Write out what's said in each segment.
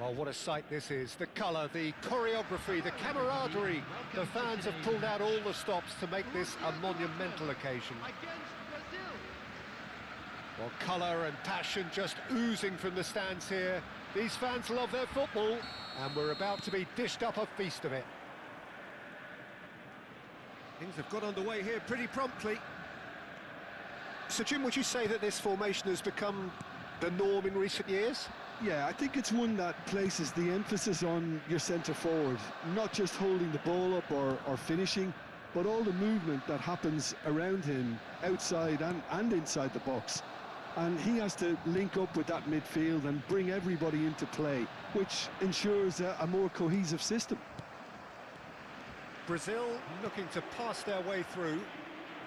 Well, what a sight this is. The colour, the choreography, the camaraderie. The fans have pulled out all the stops to make this a monumental occasion. Well, colour and passion just oozing from the stands here. These fans love their football, and we're about to be dished up a feast of it. Things have got underway here pretty promptly. So, Jim, would you say that this formation has become the norm in recent years? Yeah, I think it's one that places the emphasis on your centre forward, not just holding the ball up or finishing, but all the movement that happens around him, outside and inside the box. And he has to link up with that midfield and bring everybody into play, which ensures a more cohesive system. Brazil looking to pass their way through.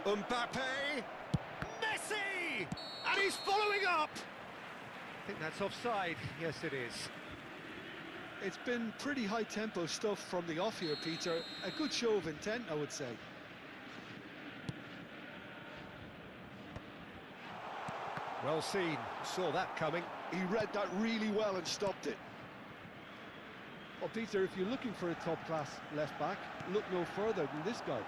Mbappe! Messi! And he's following up! I think that's offside. Yes, it is. It's been pretty high-tempo stuff from the off here, Peter. A good show of intent, I would say. Well seen. Saw that coming. He read that really well and stopped it. Well, Peter, if you're looking for a top-class left-back, look no further than this guy.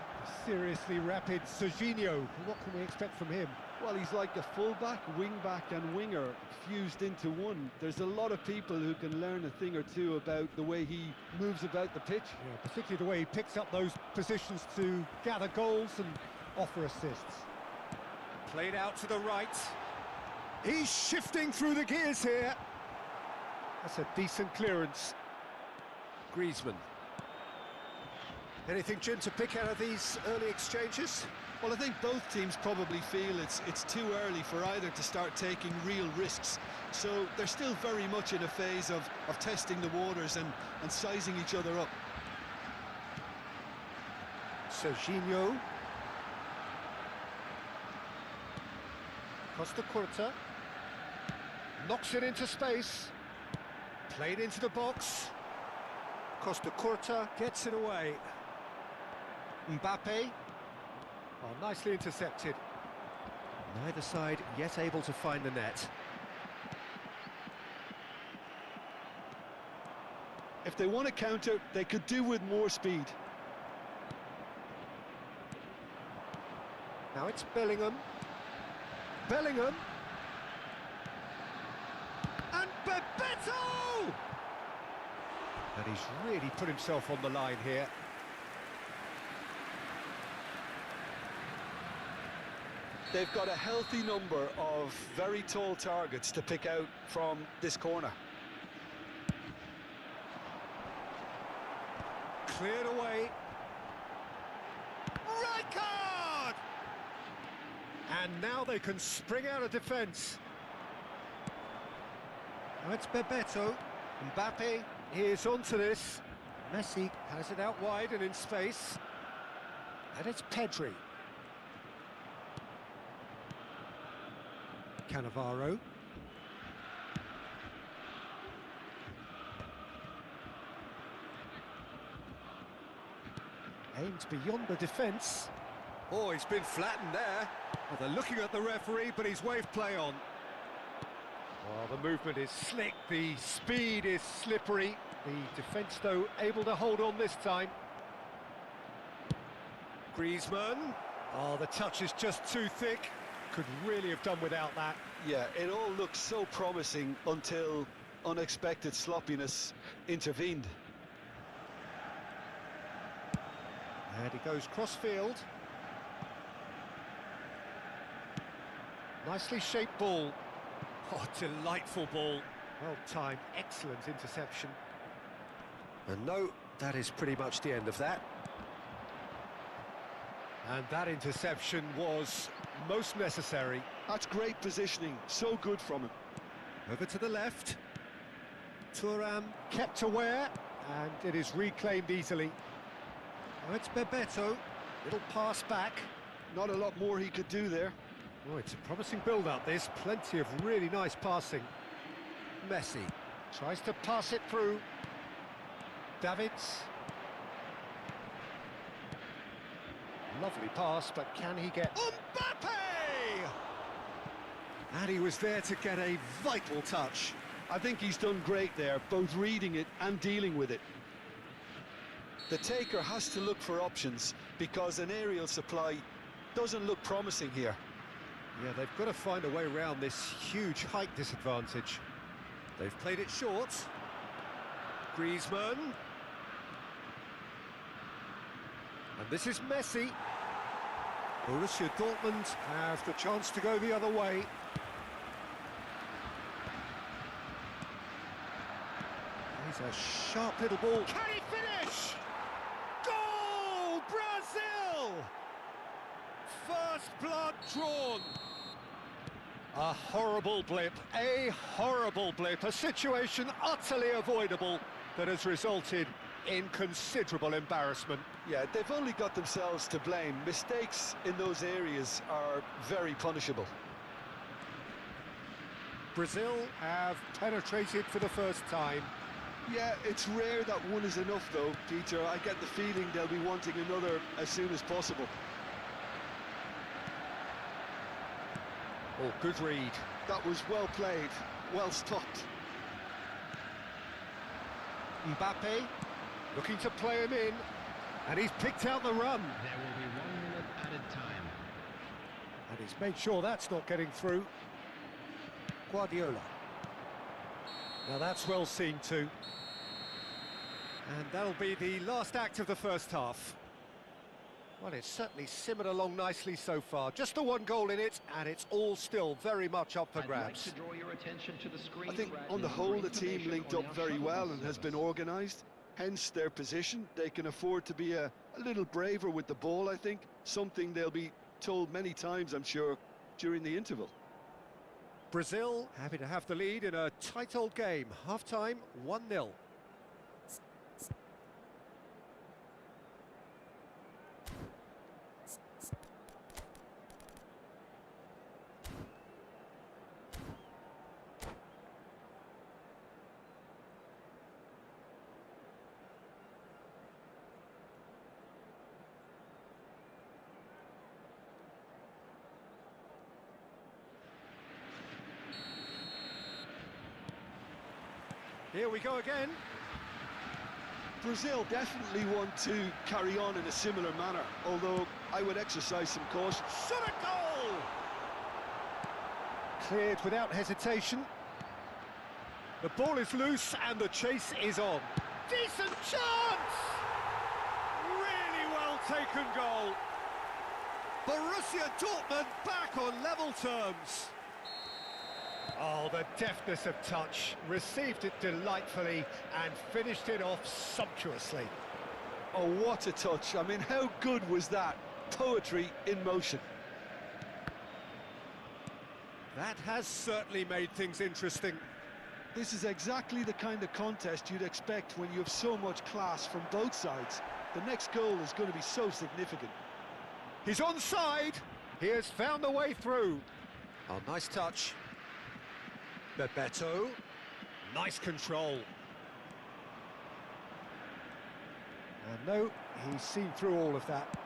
Seriously rapid Serginho. What can we expect from him? Well, he's like a full-back, wing-back and winger fused into one. There's a lot of people who can learn a thing or two about the way he moves about the pitch. Yeah, particularly the way he picks up those positions to gather goals and offer assists. Played out to the right. He's shifting through the gears here. That's a decent clearance. Griezmann. Anything, Jim, to pick out of these early exchanges? Well, I think both teams probably feel it's too early for either to start taking real risks. So they're still very much in a phase of testing the waters and sizing each other up. Serginho. Costa Curta. Knocks it into space. Played into the box. Costa Curta gets it away. Mbappe. Oh, nicely intercepted. Neither side yet able to find the net. If they want to counter, they could do with more speed. Now it's Bellingham. Bellingham. And Bebeto! And he's really put himself on the line here. They've got a healthy number of very tall targets to pick out from this corner. Cleared away. Rijkaard! And now they can spring out of defence. Now it's Bebeto. Mbappe is onto this. Messi has it out wide and in space. And it's Pedri. Cannavaro. Aims beyond the defence. Oh, he's been flattened there. Well, they're looking at the referee, but he's waved play on. Well, the movement is slick, the speed is slippery. The defence, though, able to hold on this time. Griezmann. Oh, the touch is just too thick. Could really have done without that. Yeah, it all looked so promising until unexpected sloppiness intervened. And he goes cross-field. Nicely shaped ball. Oh, delightful ball. Well timed, excellent interception. And no, that is pretty much the end of that. And that interception was most necessary. That's great positioning, so good from him. Over to the left. Thuram kept aware, and it is reclaimed easily. Now it's Bebeto. Little pass back. Not a lot more he could do there. Oh, it's a promising build-up, this. Plenty of really nice passing. Messi tries to pass it through. Davids. Lovely pass, but can he get... Mbappe! And he was there to get a vital touch. I think he's done great there, both reading it and dealing with it. The taker has to look for options because an aerial supply doesn't look promising here. Yeah, they've got to find a way around this huge height disadvantage. They've played it short. Griezmann. And this is Messi. Borussia Dortmund have the chance to go the other way. Here's a sharp little ball. Can he finish? Goal! Brazil! First blood drawn. A horrible blip, a situation utterly avoidable that has resulted in considerable embarrassment. Yeah, they've only got themselves to blame. Mistakes in those areas are very punishable. Brazil have penetrated for the first time. Yeah, it's rare that one is enough though, Peter. I get the feeling they'll be wanting another as soon as possible. Oh, good read. That was well played, well stopped. Mbappe, looking to play him in, and he's picked out the run. There will be 1 minute added time. And he's made sure that's not getting through. Guardiola. Now that's well seen too. And that'll be the last act of the first half. Well, it's certainly simmered along nicely so far. Just the 1 goal in it, and it's all still very much up for grabs. I'd like to draw your attention to the screen. I think on the whole the team linked up very well and has been organised. Hence their position. They can afford to be a little braver with the ball, I think. Something they'll be told many times, I'm sure, during the interval. Brazil happy to have the lead in a tight old game. Half-time, 1-0. Here we go again. Brazil definitely want to carry on in a similar manner, although I would exercise some caution. Shot a goal! Cleared without hesitation. The ball is loose and the chase is on. Decent chance! Really well taken goal. Borussia Dortmund back on level terms. Oh, the deftness of touch, received it delightfully and finished it off sumptuously. Oh, what a touch. I mean, how good was that? Poetry in motion. That has certainly made things interesting. This is exactly the kind of contest you'd expect when you have so much class from both sides. The next goal is going to be so significant. He's onside. He has found the way through. Oh, nice touch. Bebeto, nice control. And no, he's seen through all of that.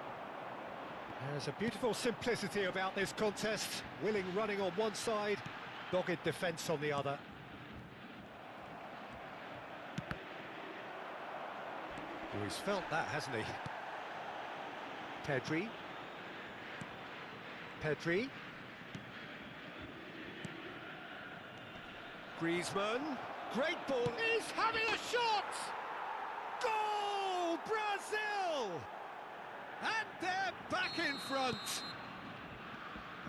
There's a beautiful simplicity about this contest. Willing running on one side, dogged defence on the other. Oh, he's felt that, hasn't he? Pedri. Griezmann, great ball, he's having a shot! Goal, Brazil! And they're back in front!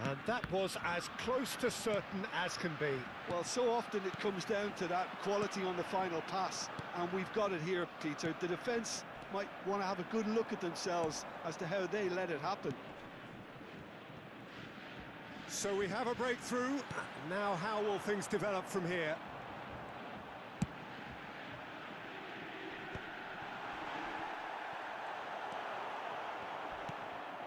And that was as close to certain as can be. Well, so often it comes down to that quality on the final pass, and we've got it here, Peter. The defence might want to have a good look at themselves as to how they let it happen. So we have a breakthrough. Now how will things develop from here?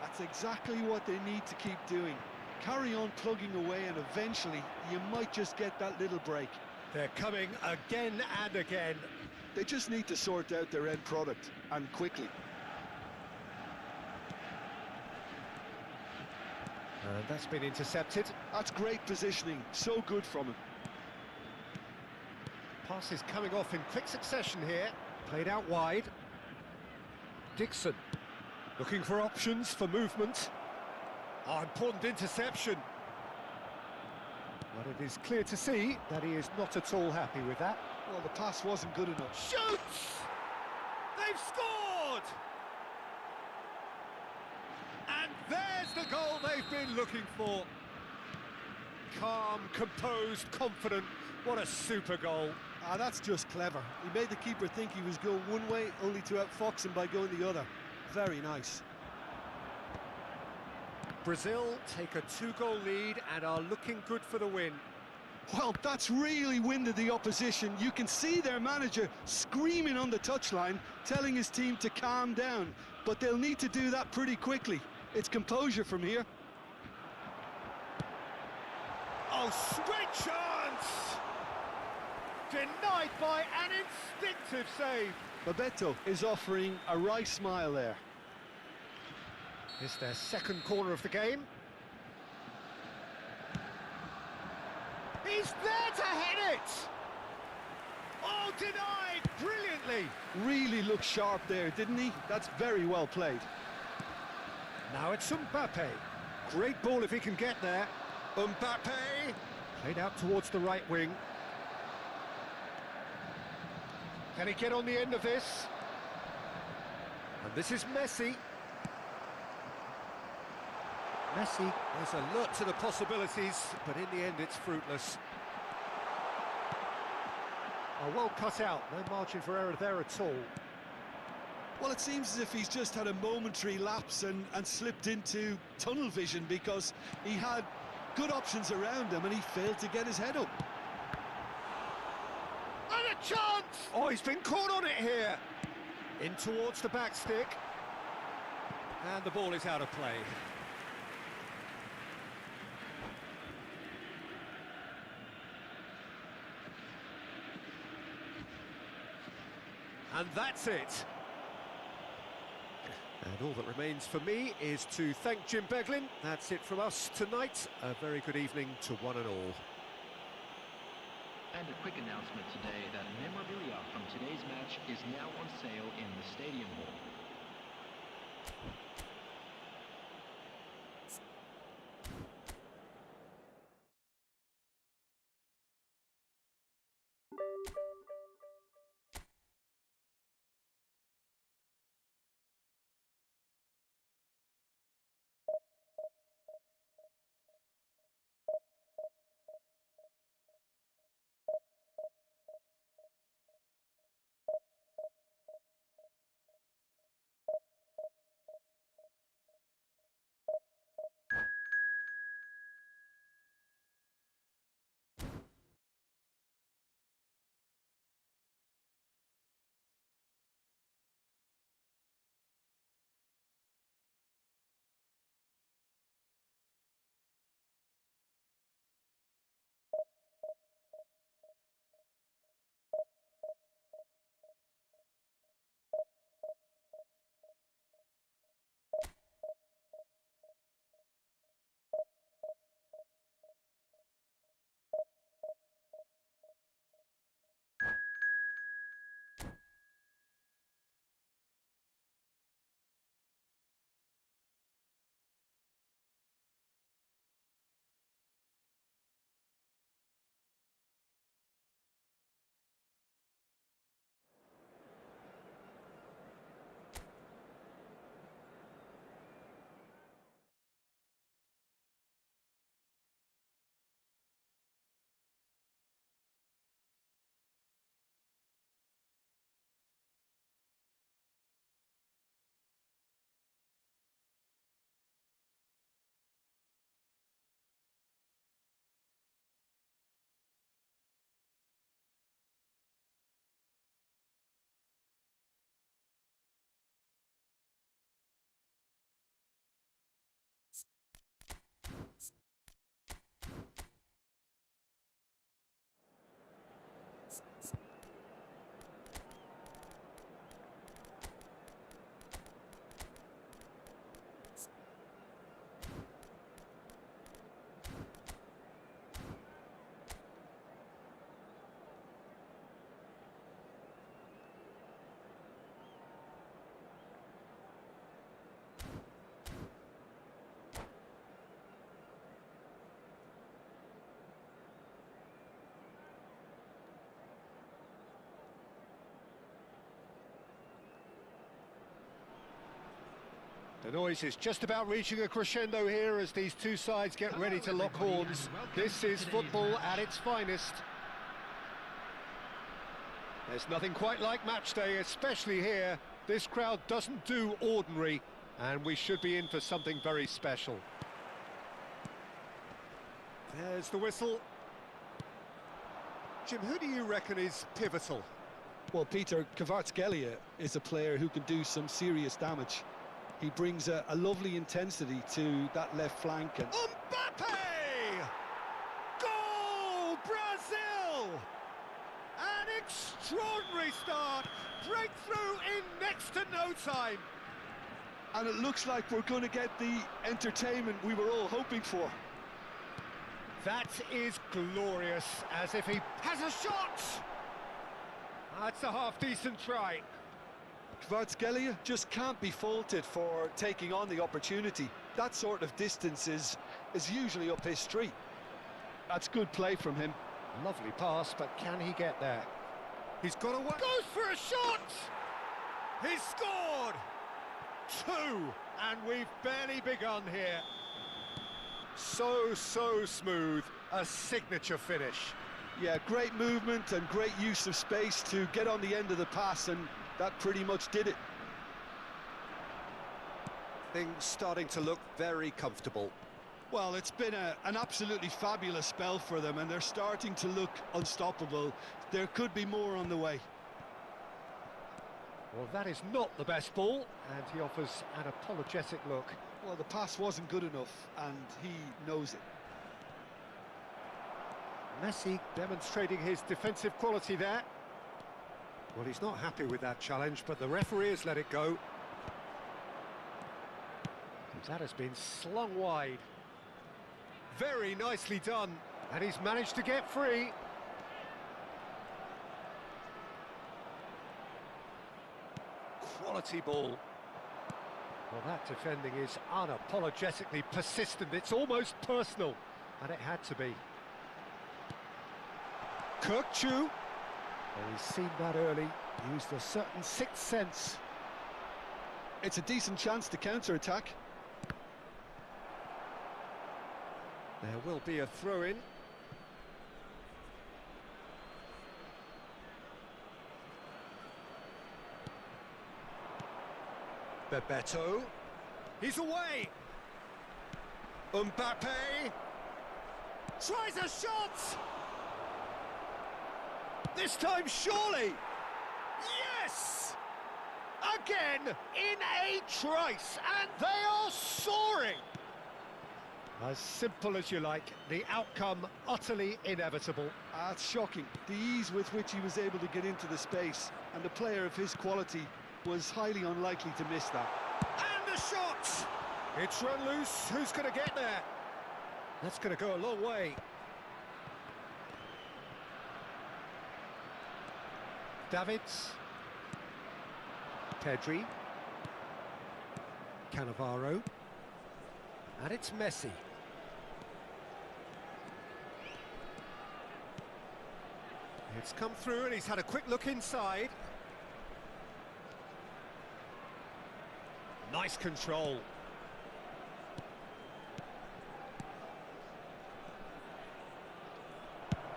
That's exactly what they need to keep doing. Carry on plugging away and eventually you might just get that little break. They're coming again and again. They just need to sort out their end product, and quickly. And that's been intercepted. That's great positioning, so good from him. Pass is coming off in quick succession here. Played out wide. Dixon, looking for options for movement. Oh, important interception. But it is clear to see that he is not at all happy with that. Well, the pass wasn't good enough. Shoots! They've scored! And there's the goal they've been looking for. Calm, composed, confident. What a super goal. Ah, that's just clever. He made the keeper think he was going one way, only to outfox him by going the other. Very nice. Brazil take a 2-goal lead and are looking good for the win. Well, that's really winded the opposition. You can see their manager screaming on the touchline, telling his team to calm down. But they'll need to do that pretty quickly. It's composure from here. Oh, great chance! Denied by an instinctive save. Bebeto is offering a wry smile there. It's their second corner of the game. He's there to head it! Oh, denied brilliantly! play. Really looked sharp there, didn't he? That's very well played. Now it's Mbappe. Great ball if he can get there. Mbappe. Played out towards the right wing. Can he get on the end of this? And this is Messi. Messi is alert to the possibilities, but in the end it's fruitless. Oh, well cut out, no margin for error there at all. Well, it seems as if he's just had a momentary lapse and slipped into tunnel vision, because he had good options around him and he failed to get his head up. And a chance! Oh, he's been caught on it here. In towards the back stick. And the ball is out of play. And that's it. And all that remains for me is to thank Jim Beglin. That's it from us tonight. A very good evening to one and all. And a quick announcement today that memorabilia from today's match is now on sale in the Stadium Hall. The noise is just about reaching a crescendo here as these two sides get ready to lock horns. This is football at its finest. There's nothing quite like match day, especially here. This crowd doesn't do ordinary, and we should be in for something very special. There's the whistle. Jim, who do you reckon is pivotal? Well, Peter, Kvaratskhelia is a player who can do some serious damage. He brings a lovely intensity to that left flank. And Mbappe! Goal, Brazil! An extraordinary start. Breakthrough in next to no time. And it looks like we're going to get the entertainment we were all hoping for. That is glorious, as if he has a shot. That's a half-decent try. Kvaratskhelia just can't be faulted for taking on the opportunity. That sort of distance is usually up his street. That's good play from him. Lovely pass, but can he get there? He's got away. Goes for a shot! He's scored! 2, and we've barely begun here. So smooth, a signature finish. Yeah, great movement and great use of space to get on the end of the pass, and that pretty much did it. Things starting to look very comfortable. Well, it's been an absolutely fabulous spell for them, and they're starting to look unstoppable. There could be more on the way. Well, that is not the best ball, and he offers an apologetic look. Well, the pass wasn't good enough, and he knows it. Messi demonstrating his defensive quality there. Well, he's not happy with that challenge, but the referee has let it go. That has been slung wide. Very nicely done, and he's managed to get free. Quality ball. Well, that defending is unapologetically persistent. It's almost personal, and it had to be. Kirkchu. Well, he's seen that early, used a certain sixth sense. It's a decent chance to counter-attack. There will be a throw-in. Bebeto. He's away. Mbappe. Tries a shot. This time, surely. Yes! Again, in a trice, and they are soaring. As simple as you like, the outcome utterly inevitable. It's shocking, the ease with which he was able to get into the space, and a player of his quality was highly unlikely to miss that. And the shot! It's run loose, who's going to get there? That's going to go a long way. Davids. Pedri. Cannavaro. And it's Messi. It's come through and he's had a quick look inside. Nice control.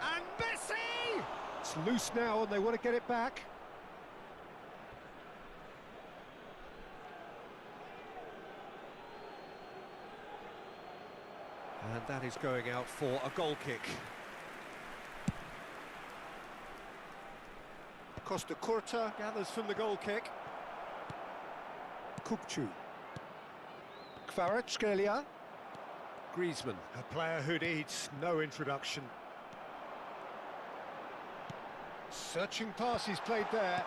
And Messi! It's loose now and they want to get it back. And that is going out for a goal kick. Costa Curta gathers from the goal kick. Kukcu. Kvaratskhelia. Griezmann, a player who needs no introduction. Searching pass he's played there.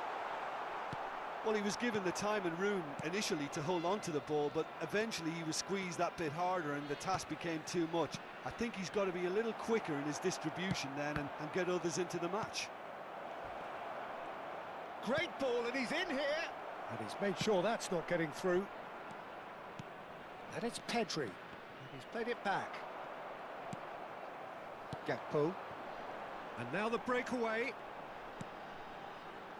Well, he was given the time and room initially to hold on to the ball, but eventually he was squeezed that bit harder and the task became too much. I think he's got to be a little quicker in his distribution then and get others into the match. Great ball, and he's in here. And he's made sure that's not getting through. And it's Pedri. And he's played it back. Gakpo. And now the breakaway.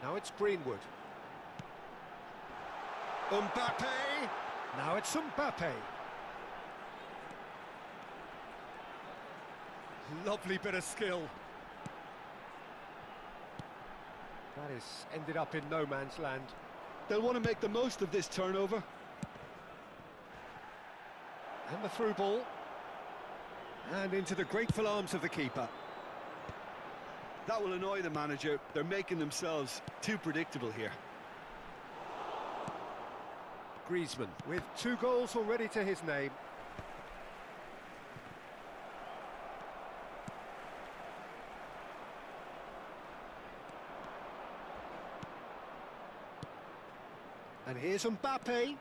Now it's Greenwood. Mbappe. Now it's Mbappe. Lovely bit of skill. That has ended up in no man's land. They'll want to make the most of this turnover. And the through ball. And into the grateful arms of the keeper. That will annoy the manager. They're making themselves too predictable here. Griezmann with 2 goals already to his name. And here's Mbappe.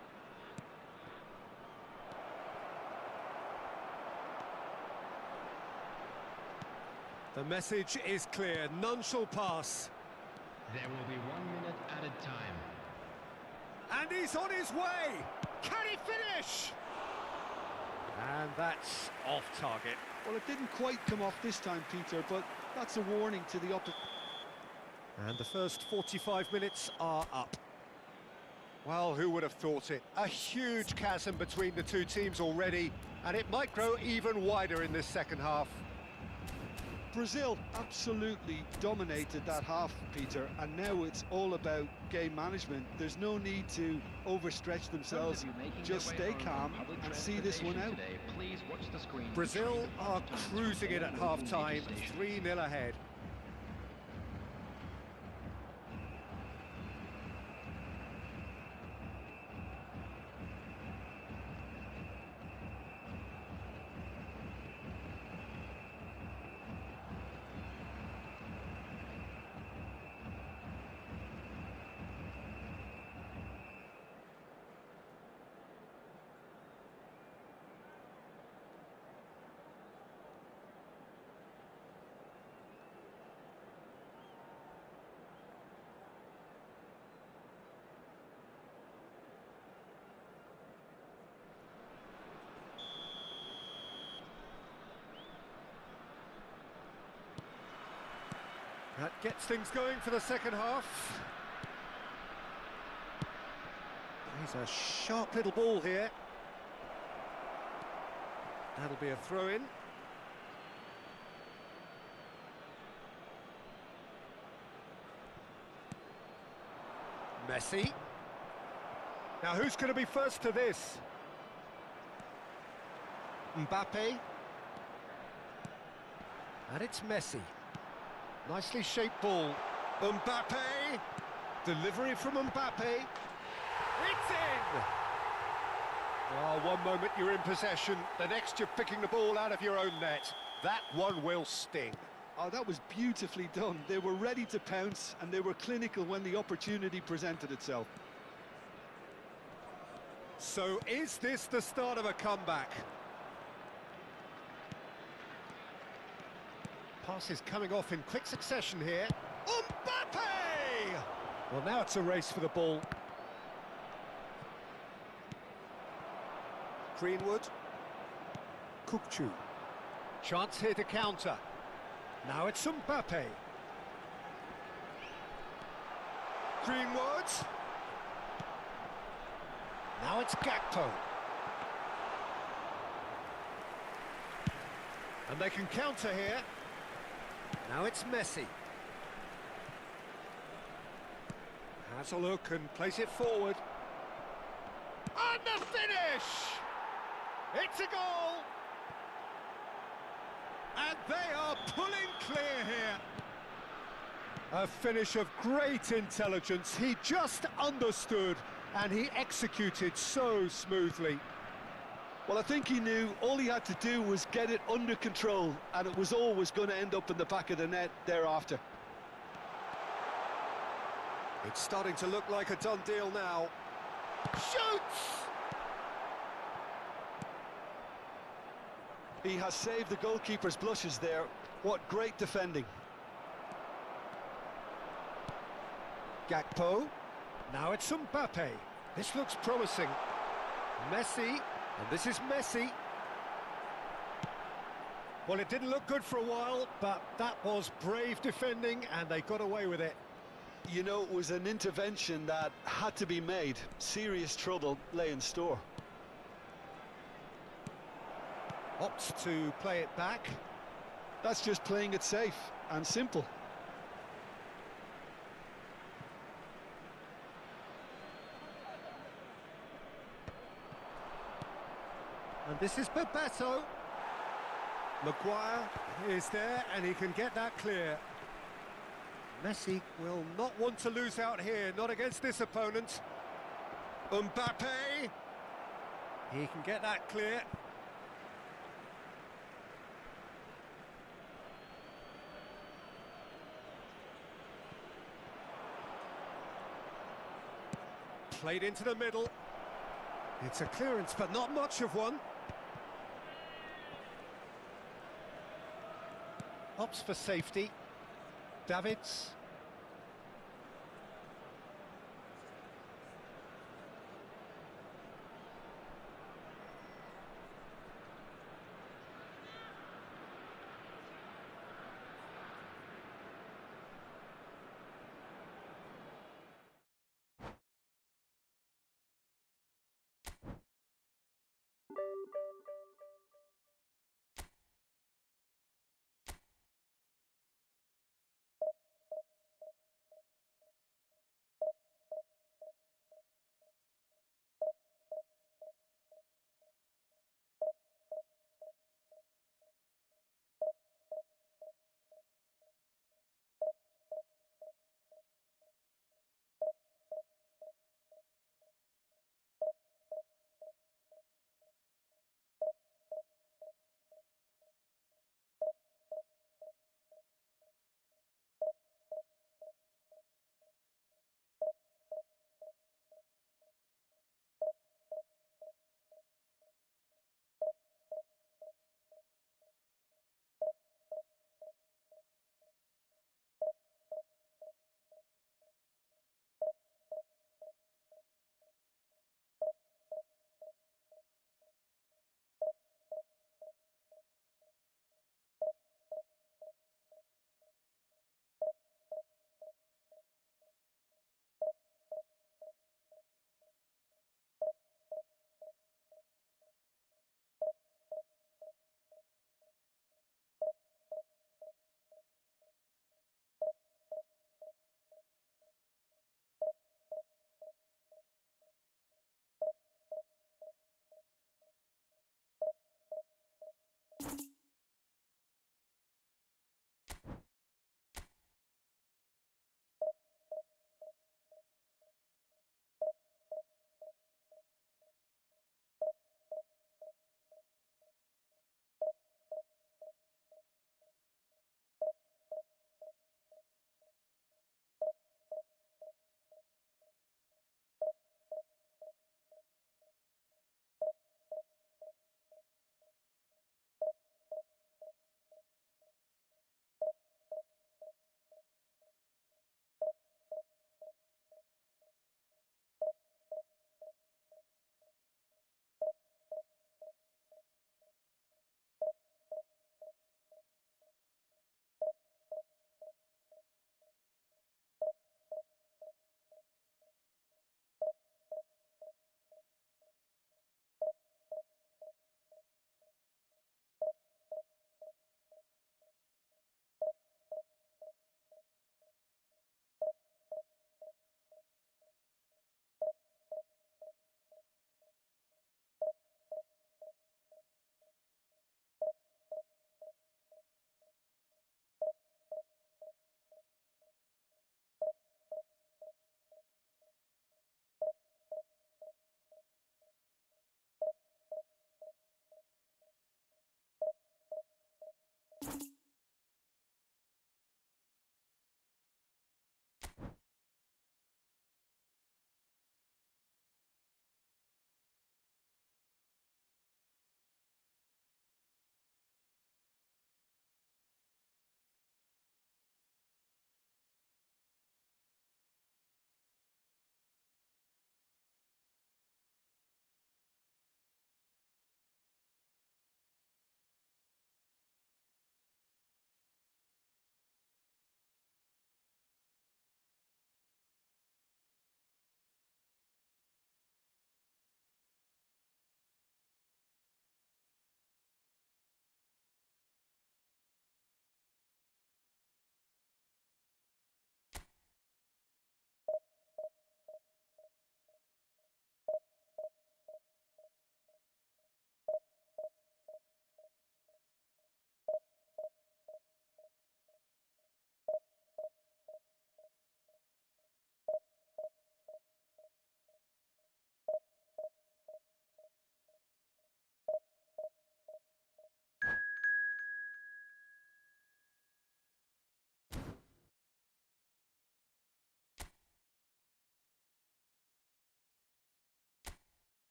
The message is clear, none shall pass. There will be 1 minute added time. And he's on his way! Can he finish? And that's off target. Well, it didn't quite come off this time, Peter, but that's a warning to the opposite. And the first 45 minutes are up. Well, who would have thought it? A huge chasm between the two teams already, and it might grow even wider in this second half. Brazil absolutely dominated that half, Peter, and now it's all about game management. There's no need to overstretch themselves. Just stay calm and see this one out. Today, please watch the screen. Brazil are cruising it at half-time, 3-0 ahead. That gets things going for the second half. He's a sharp little ball here. That'll be a throw-in. Messi. Now who's going to be first to this? Mbappe. And it's Messi. Nicely shaped ball. Mbappe. Delivery from Mbappe. It's in! Oh, one moment you're in possession, the next you're picking the ball out of your own net. That one will sting. Oh, that was beautifully done. They were ready to pounce, and they were clinical when the opportunity presented itself. So is this the start of a comeback? Pass is coming off in quick succession here. Mbappe! Well, now it's a race for the ball. Greenwood. Kukçu. Chance here to counter. Now it's Mbappe. Greenwood. Now it's Gakpo. And they can counter here. Now it's Messi. Has a look and plays it forward. And the finish! It's a goal! And they are pulling clear here. A finish of great intelligence. He just understood and he executed so smoothly. Well, I think he knew all he had to do was get it under control, and it was always going to end up in the back of the net thereafter. It's starting to look like a done deal now. Shoots! He has saved the goalkeeper's blushes there. What great defending. Gakpo. Now it's Mbappe. This looks promising. Messi. And this is Messi. Well, it didn't look good for a while, but that was brave defending, and they got away with it. You know, it was an intervention that had to be made. Serious trouble lay in store. Opts to play it back. That's just playing it safe and simple. And this is Bebeto. Maguire is there, and he can get that clear. Messi will not want to lose out here, not against this opponent. Mbappe. He can get that clear. Played into the middle. It's a clearance, but not much of one. Opts for safety. Davids.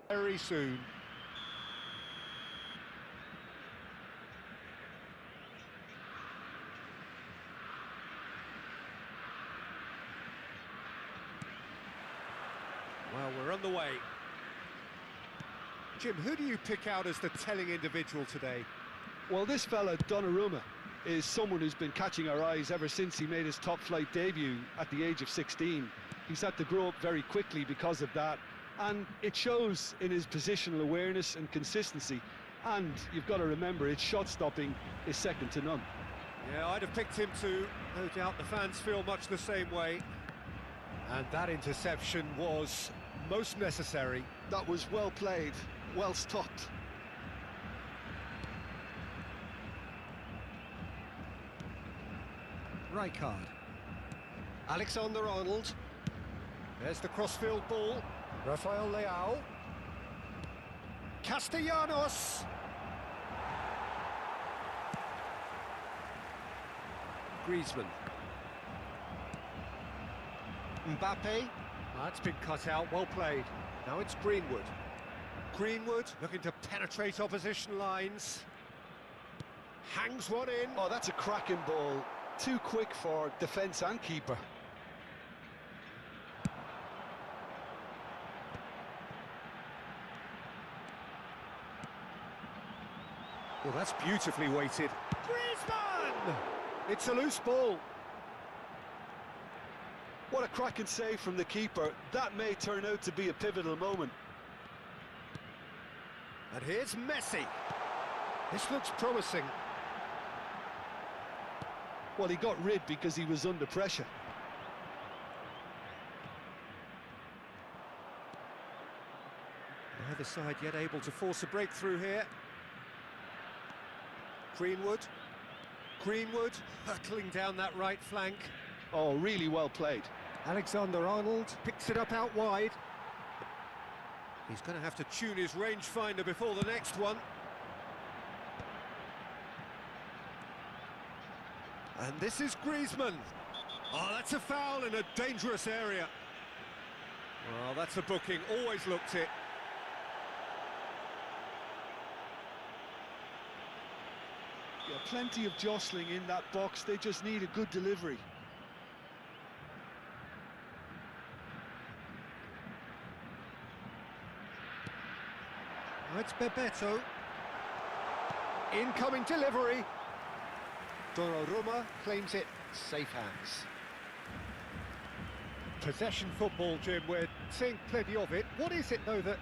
very soon. Well, we're on the way. Jim, who do you pick out as the telling individual today? Well, this fella, Donnarumma, is someone who's been catching our eyes ever since he made his top-flight debut at the age of 16. He's had to grow up very quickly because of that, and it shows in his positional awareness and consistency. And you've got to remember, his shot-stopping is second to none. Yeah, I'd have picked him too. No doubt the fans feel much the same way. And that interception was most necessary. That was well played, well stopped. Rijkaard. Alexander-Arnold. There's the crossfield ball. Rafael Leao. Castellanos. Griezmann. Mbappe. That's been cut out, well played. Now it's Greenwood. Greenwood looking to penetrate opposition lines. Hangs one in. Oh, that's a cracking ball. Too quick for defence and keeper. Well, that's beautifully weighted. Griezmann! It's a loose ball. What a cracking save from the keeper. That may turn out to be a pivotal moment. And here's Messi. This looks promising. Well, he got rid because he was under pressure. Neither side yet able to force a breakthrough here. Greenwood. Greenwood hurtling down that right flank. Oh, really well played. Alexander-Arnold picks it up out wide. He's going to have to tune his rangefinder before the next one. And this is Griezmann. Oh, that's a foul in a dangerous area. Well, that's a booking, always looked it. Yeah, plenty of jostling in that box, they just need a good delivery. Oh, it's Bebeto. Incoming delivery. Donnarumma claims it, safe hands. Possession football, Jim, we're seeing plenty of it. What is it, though, that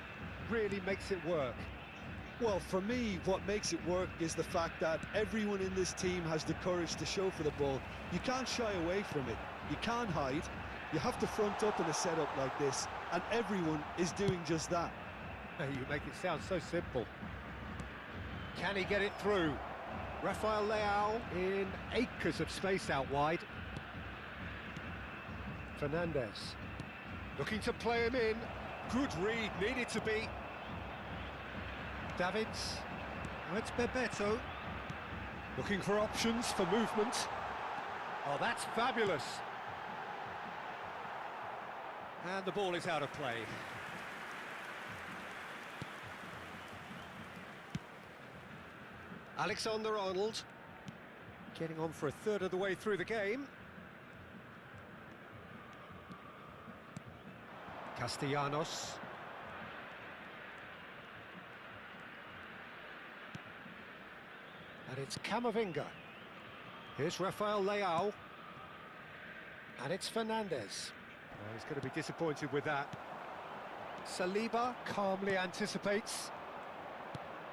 really makes it work? Well, for me, what makes it work is the fact that everyone in this team has the courage to show for the ball. You can't shy away from it. You can't hide. You have to front up in a setup like this, and everyone is doing just that. You make it sound so simple. Can he get it through? Rafael Leao in acres of space out wide. Fernandes looking to play him in. Good read, needed to be. Davids. Oh, it's Bebeto. Looking for options for movement. Oh, that's fabulous. And the ball is out of play. Alexander-Arnold getting on for a third of the way through the game. Castellanos. And it's Camavinga. Here's Rafael Leao. And it's Fernandes. Oh, he's going to be disappointed with that. Saliba calmly anticipates.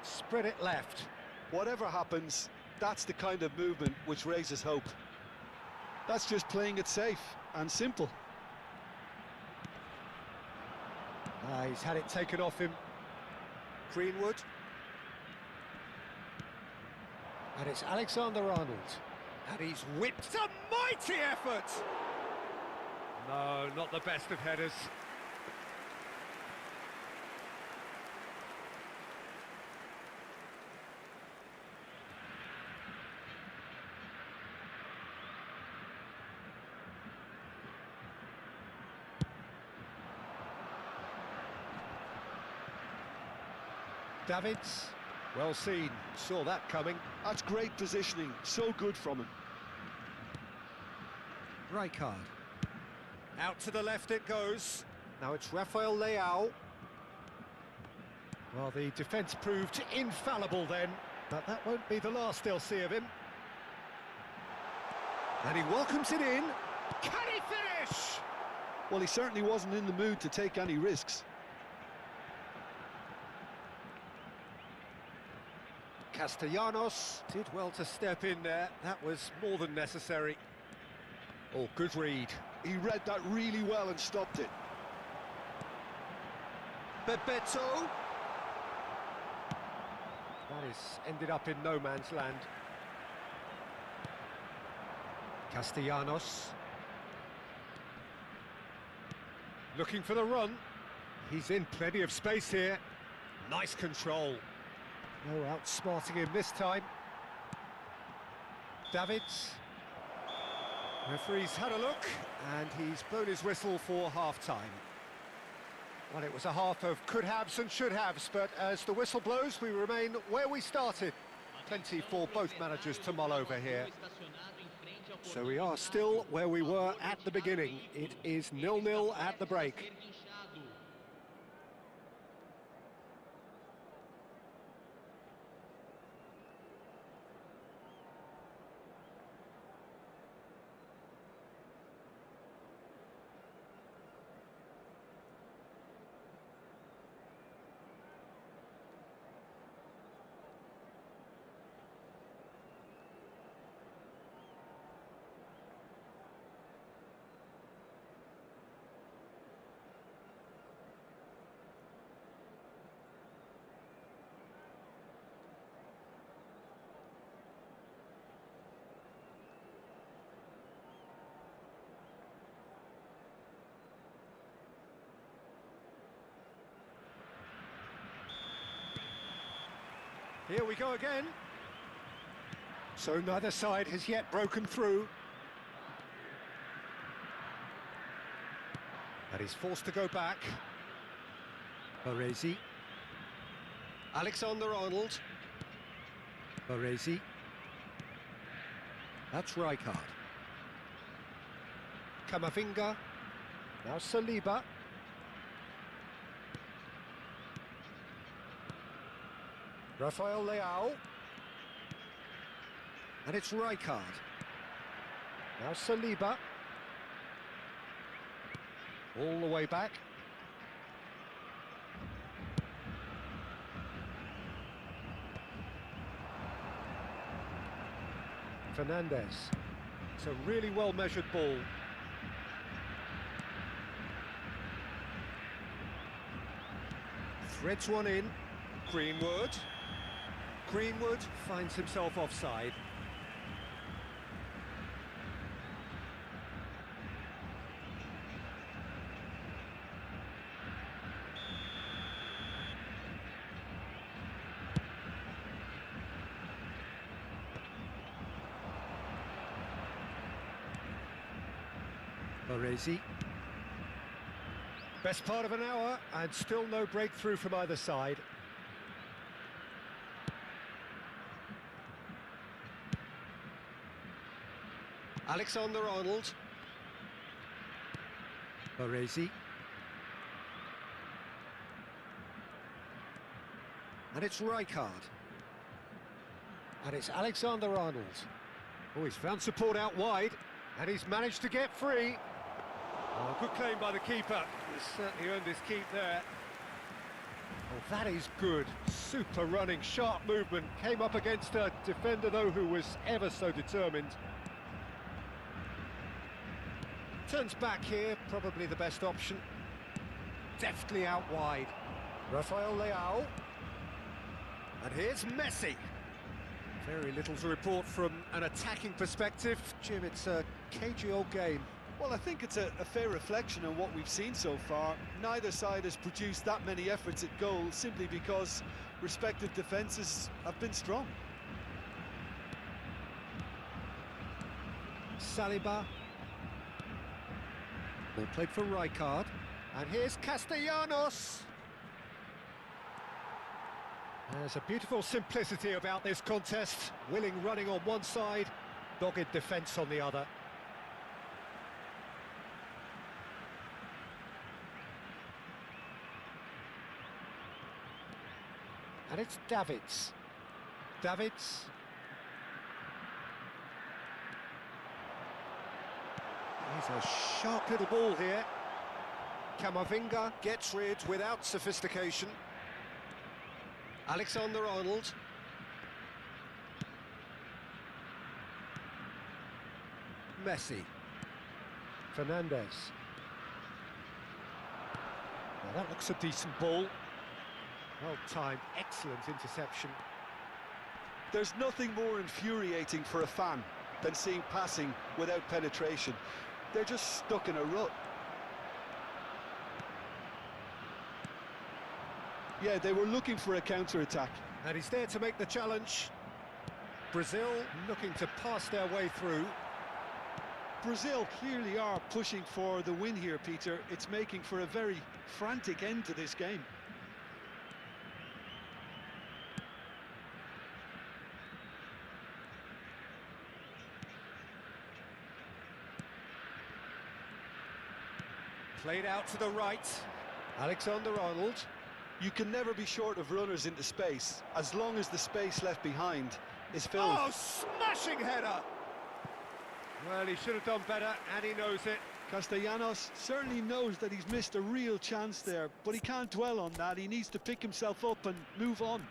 Spread it left. Whatever happens, that's the kind of movement which raises hope. That's just playing it safe and simple. He's had it taken off him. Greenwood. And it's Alexander-Arnold. And he's whipped a mighty effort! No, not the best of headers. Davids, well seen, saw that coming. That's great positioning, so good from him. Rijkaard. Out to the left it goes. Now it's Rafael Leao. Well, the defence proved infallible then, but that won't be the last they'll see of him. And he welcomes it in. Can he finish? Well, he certainly wasn't in the mood to take any risks. Castellanos did well to step in there. That was more than necessary. Oh, good read. He read that really well and stopped it. Bebeto. That is ended up in no man's land. Castellanos. Looking for the run. He's in plenty of space here. Nice control. No outsmarting him this time. Davids. Referee's had a look, and he's blown his whistle for half-time. Well, it was a half of could-haves and should-haves, but as the whistle blows, we remain where we started. Plenty for both managers to mull over here. So we are still where we were at the beginning. It is 0-0 at the break. Here we go again. So neither side has yet broken through. And he's forced to go back. Baresi. Alexander-Arnold. Baresi. That's Rijkaard. Camavinga. Now Saliba. Rafael Leao. And it's Rijkaard. Now Saliba. All the way back. Fernandez. It's a really well-measured ball. Threads one in. Greenwood. Greenwood finds himself offside. Baresi. Best part of an hour and still no breakthrough from either side. Alexander-Arnold. Baresi. And it's Rijkaard. And it's Alexander-Arnold. Oh, he's found support out wide, and he's managed to get free. Oh, good claim by the keeper. He's certainly earned his keep there. Oh, that is good. Super running, sharp movement. Came up against a defender, though, who was ever so determined. Turns back here, probably the best option. Deftly out wide. Rafael Leao. And here's Messi. Very little to report from an attacking perspective. Jim, it's a cagey old game. Well, I think it's a fair reflection on what we've seen so far. Neither side has produced that many efforts at goal simply because respective defences have been strong. Saliba. Ball played for Rijkaard. And here's Castellanos. There's a beautiful simplicity about this contest. Willing running on one side, dogged defence on the other. And it's Davids. Davids. He's a sharp little ball here. Camavinga gets rid without sophistication. Alexander-Arnold. Messi. Fernandez. Now that looks a decent ball. Well timed, excellent interception. There's nothing more infuriating for a fan than seeing passing without penetration. They're just stuck in a rut. Yeah, they were looking for a counter-attack. And he's there to make the challenge. Brazil looking to pass their way through. Brazil clearly are pushing for the win here, Peter. It's making for a very frantic end to this game. Played out to the right. Alexander-Arnold. You can never be short of runners into space, as long as the space left behind is filled. Oh, smashing header! Well, he should have done better, and he knows it. Castellanos certainly knows that he's missed a real chance there, but he can't dwell on that. He needs to pick himself up and move on.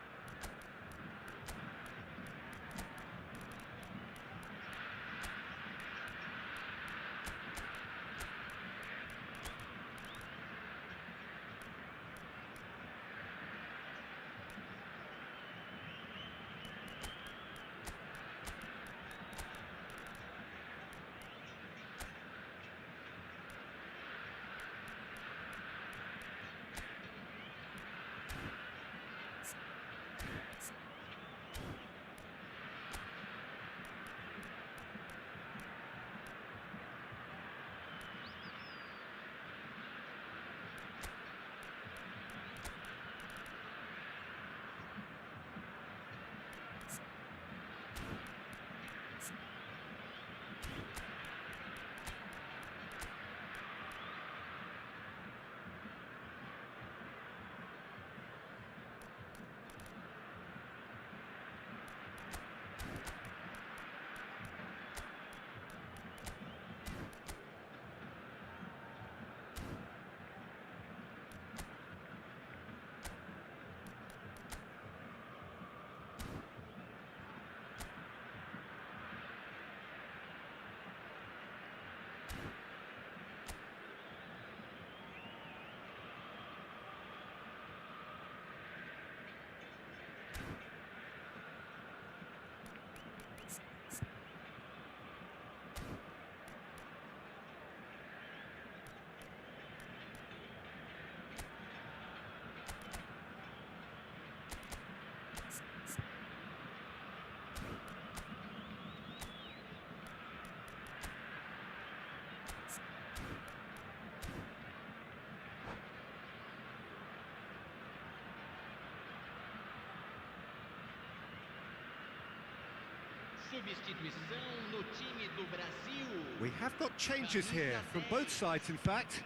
We have got changes here, from both sides in fact.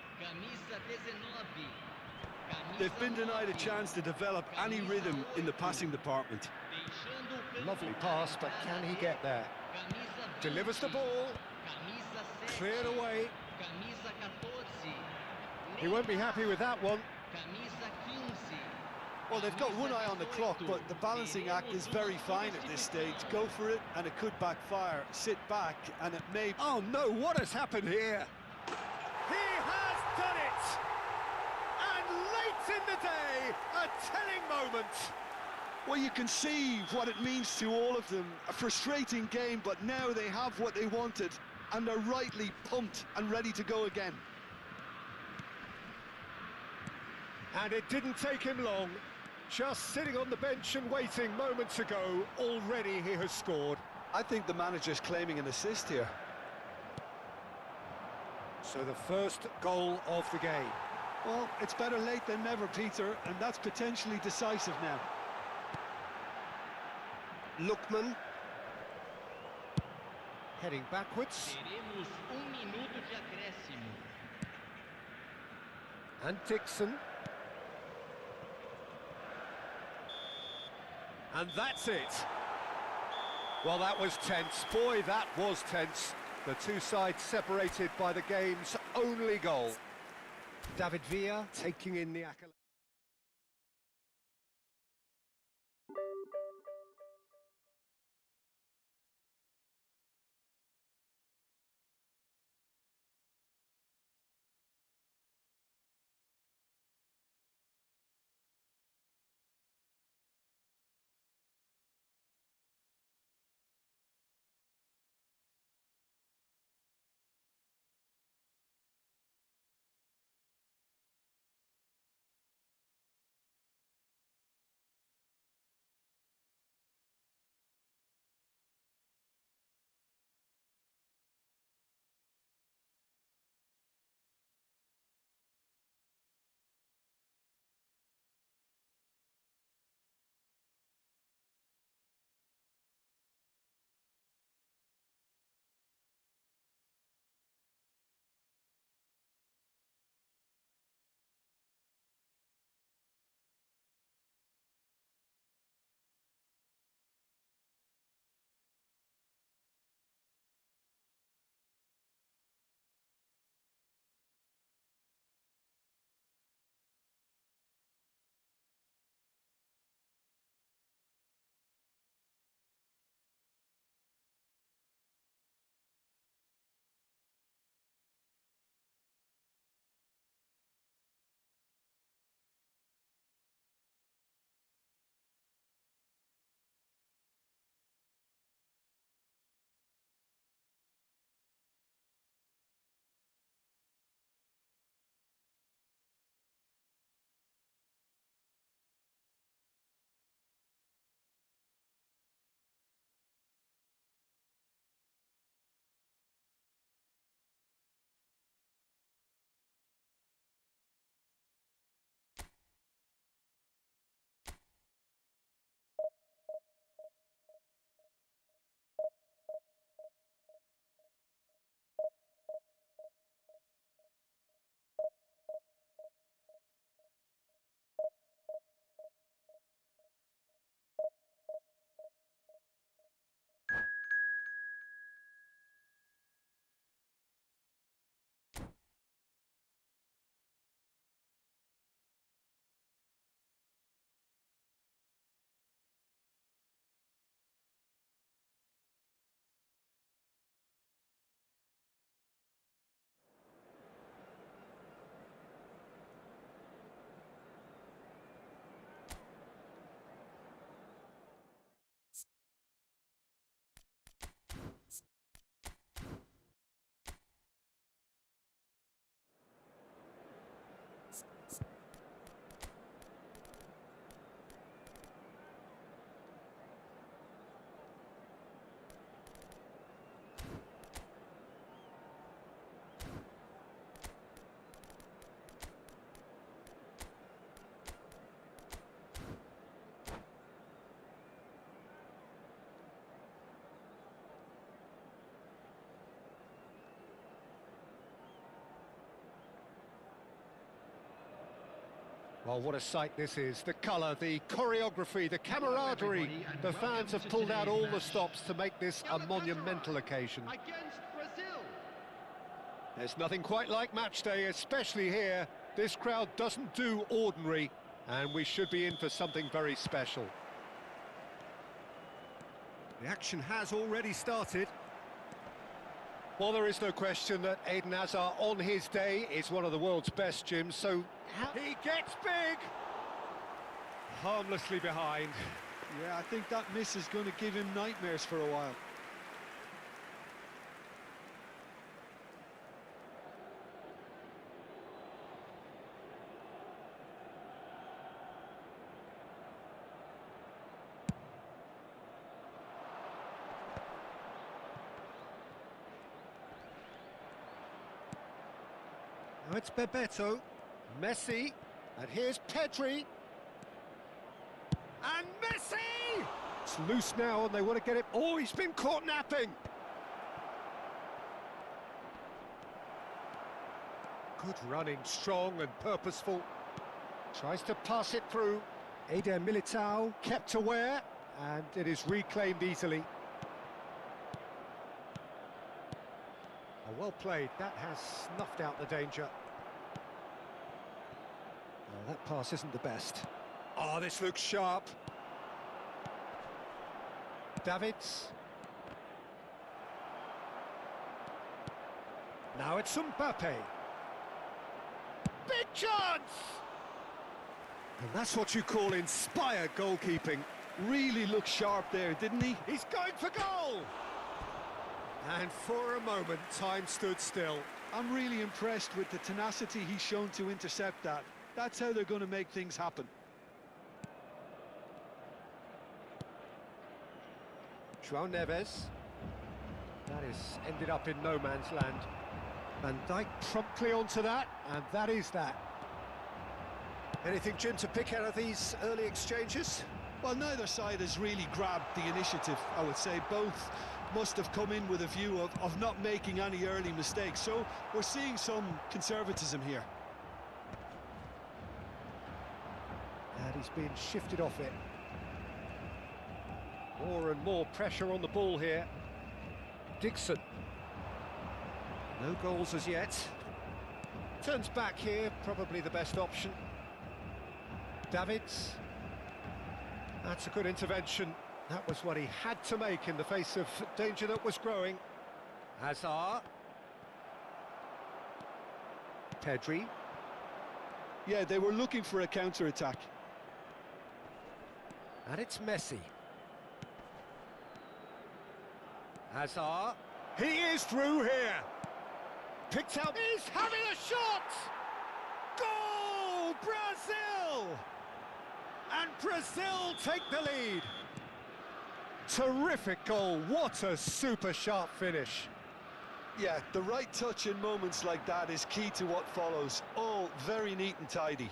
They've been denied a chance to develop any rhythm in the passing department. Lovely pass, but can he get there? Delivers the ball. Cleared away. He won't be happy with that one. Well, they've got one eye on the clock, but the balancing act is very fine at this stage. Go for it, and it could backfire. Sit back, and it may... Oh, no, what has happened here? He has done it! And late in the day, a telling moment. Well, you can see what it means to all of them. A frustrating game, but now they have what they wanted, and they're rightly pumped and ready to go again. And it didn't take him long. Just sitting on the bench and waiting moments ago, already he has scored. I think the manager's claiming an assist here. So the first goal of the game. Well, it's better late than never, Peter, and that's potentially decisive now. Lookman. Heading backwards. Teremos minuto de acréscimo. And Dixon. And that's it. Well, that was tense. Boy, that was tense. The two sides separated by the game's only goal. David Villa taking in the accolade. Well, what a sight this is. The colour, the choreography, the camaraderie. The fans have pulled out all the stops to make this a monumental occasion. There's nothing quite like match day, especially here. This crowd doesn't do ordinary, and we should be in for something very special. The action has already started. Well, there is no question that Eden Hazard on his day is one of the world's best, Jim, so he gets big! Harmlessly behind. Yeah, I think that miss is going to give him nightmares for a while. Now it's Bebeto, Messi, and here's Pedri. And Messi! It's loose now and they want to get it. Oh, he's been caught napping. Good running, strong and purposeful. Tries to pass it through. Militao kept aware, and it is reclaimed easily. Oh, well played. That has snuffed out the danger. Oh, that pass isn't the best. Oh, this looks sharp. Davids. Now it's Mbappe. Big chance! And that's what you call inspired goalkeeping. Really looked sharp there, didn't he? He's going for goal! And for a moment, time stood still. I'm really impressed with the tenacity he's shown to intercept that. That's how they're going to make things happen. João Neves. That is ended up in no man's land. Van Dijk promptly onto that, and that is that. Anything, Jim, to pick out of these early exchanges? Well, neither side has really grabbed the initiative, I would say. Both must have come in with a view of not making any early mistakes. So we're seeing some conservatism here. And he's been shifted off it. More and more pressure on the ball here. Dixon. No goals as yet. Turns back here, probably the best option. Davids. That's a good intervention. That was what he had to make in the face of danger that was growing. Hazard. Pedri. Yeah, they were looking for a counter-attack. And it's Messi. Hazard. He is through here. Picked out. He's having a shot! Goal! Brazil! And Brazil take the lead. Terrific goal. What a super sharp finish. Yeah, the right touch in moments like that is key to what follows. All very neat and tidy.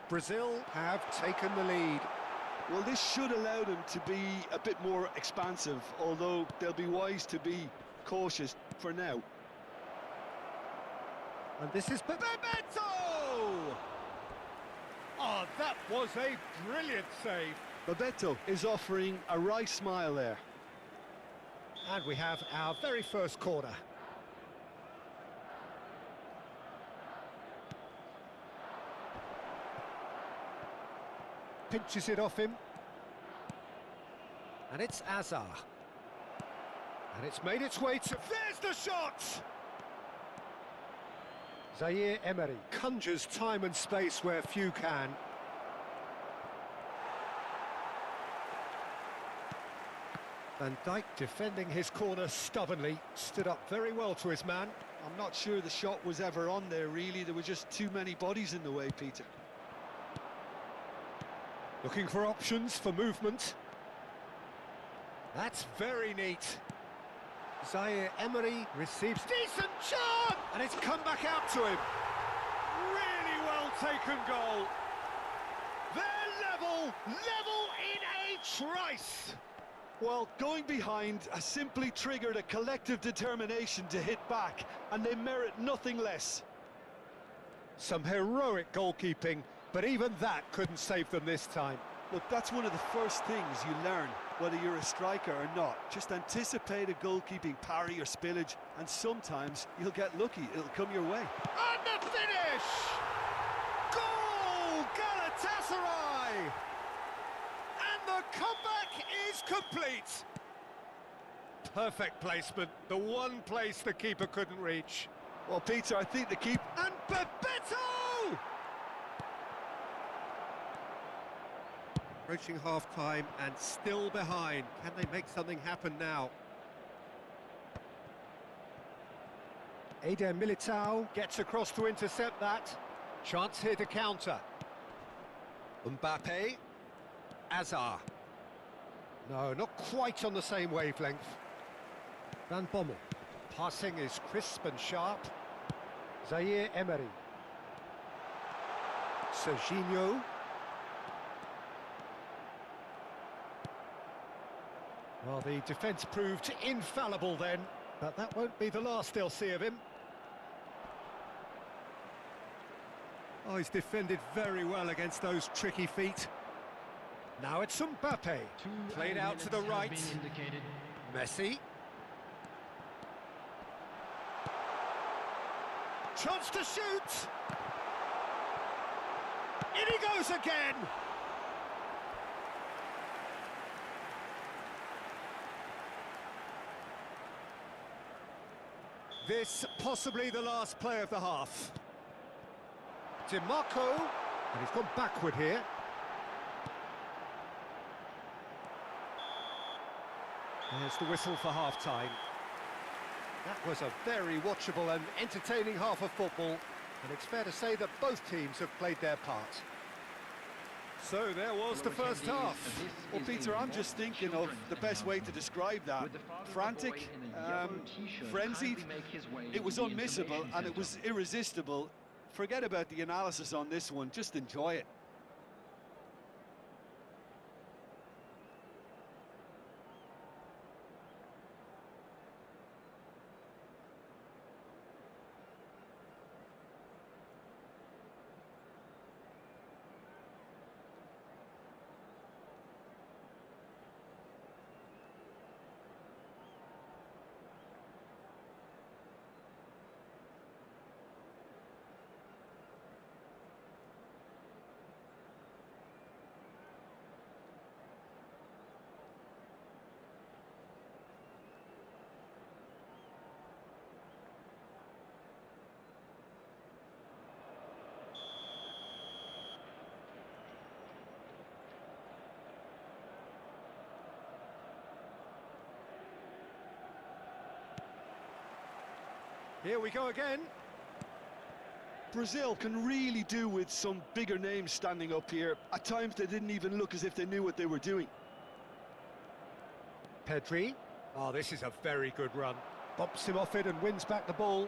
Brazil have taken the lead. Well, this should allow them to be a bit more expansive, although they'll be wise to be cautious for now. And this is Bebeto! Oh, that was a brilliant save. Bebeto is offering a wry smile there. And we have our very first corner. Pinches it off him. And it's Hazard. And it's made its way to... There's the shot! Zaire Emery conjures time and space where few can. Van Dijk defending his corner stubbornly, stood up very well to his man. I'm not sure the shot was ever on there, really. There were just too many bodies in the way, Peter. Looking for options for movement. That's very neat. Zaire Emery receives decent chance! And it's come back out to him. Really well taken goal. They're level in a trice. Well, going behind has simply triggered a collective determination to hit back, and they merit nothing less. Some heroic goalkeeping, but even that couldn't save them this time. Look, that's one of the first things you learn, whether you're a striker or not. Just anticipate a goalkeeping parry or spillage, and sometimes you'll get lucky. It'll come your way. And the finish! Goal! Galatasaray! And the comeback is complete. Perfect placement, the one place the keeper couldn't reach. Well, Peter, I think the keeper... And Bebeto! Approaching half-time and still behind. Can they make something happen now? Militao gets across to intercept that. Chance here to counter. Mbappe. Hazard. No, not quite on the same wavelength. Van Bommel. Passing is crisp and sharp. Zaire Emery. Serginho. Well, the defence proved infallible then, but that won't be the last they'll see of him. Oh, he's defended very well against those tricky feet. Now it's Mbappe, played out to the right. Messi. Chance to shoot! In he goes again! This possibly the last play of the half. DiMarco, and he's gone backward here. There's the whistle for half-time. That was a very watchable and entertaining half of football, and it's fair to say that both teams have played their part. So there was the first half. Well, Peter, I'm just thinking of the best way to describe that. Frantic, frenzied. It was unmissable and it was irresistible. Forget about the analysis on this one, just enjoy it. Here we go again. Brazil can really do with some bigger names standing up here. At times they didn't even look as if they knew what they were doing. Pedri. Oh, this is a very good run. Bumps him off it and wins back the ball.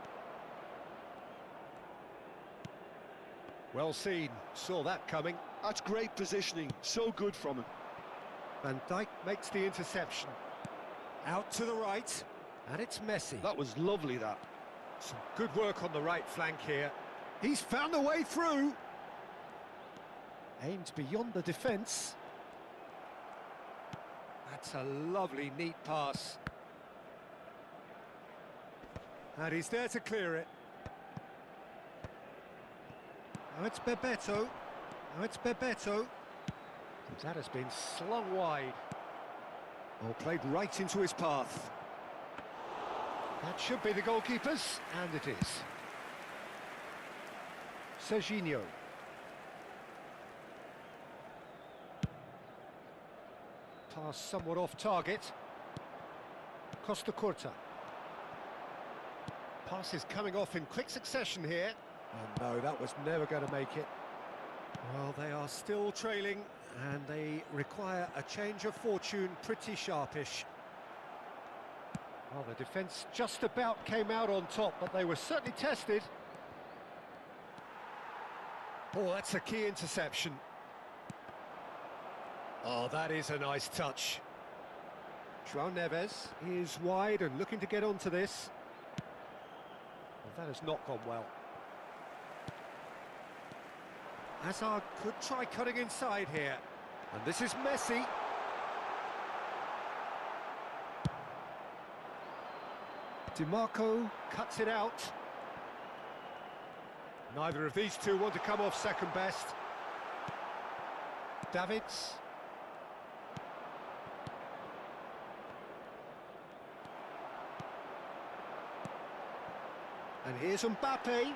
Well seen. Saw that coming. That's great positioning. So good from him. Van Dijk makes the interception. Out to the right. And it's Messi. That was lovely, that. Some good work on the right flank here. He's found a way through. Aimed beyond the defence. That's a lovely, neat pass. And he's there to clear it. Now it's Bebeto. Now it's Bebeto. That has been slung wide. Oh, played right into his path. That should be the goalkeeper's, and it is. Serginho. Pass somewhat off target. Costa Curta. Pass is coming off in quick succession here. Oh no, that was never going to make it. Well, they are still trailing, and they require a change of fortune pretty sharpish. Well, the defence just about came out on top, but they were certainly tested. Oh, that's a key interception. Oh, that is a nice touch. João Neves is wide and looking to get onto this. Well, that has not gone well. Hazard could try cutting inside here. And this is Messi. DiMarco cuts it out. Neither of these two want to come off second best. Davids. And here's Mbappe.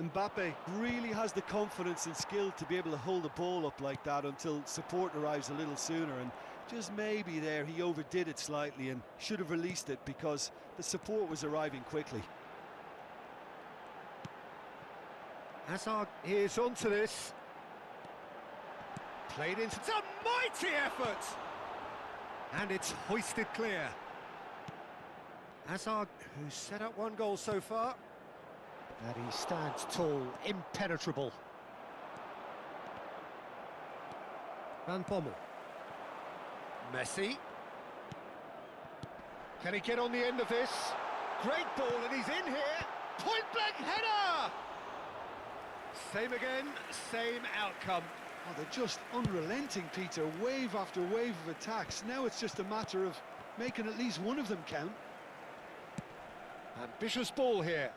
Mbappe really has the confidence and skill to be able to hold the ball up like that until support arrives a little sooner, and just maybe there he overdid it slightly and should have released it because the support was arriving quickly. Hazard is onto this. Played into... It's a mighty effort! And it's hoisted clear. Hazard, who's set up one goal so far. And he stands tall, impenetrable. Bommel. Messi. Can he get on the end of this? Great ball, and he's in here. Point-blank header! Same again, same outcome. Oh, they're just unrelenting, Peter. Wave after wave of attacks. Now it's just a matter of making at least one of them count. Ambitious ball here.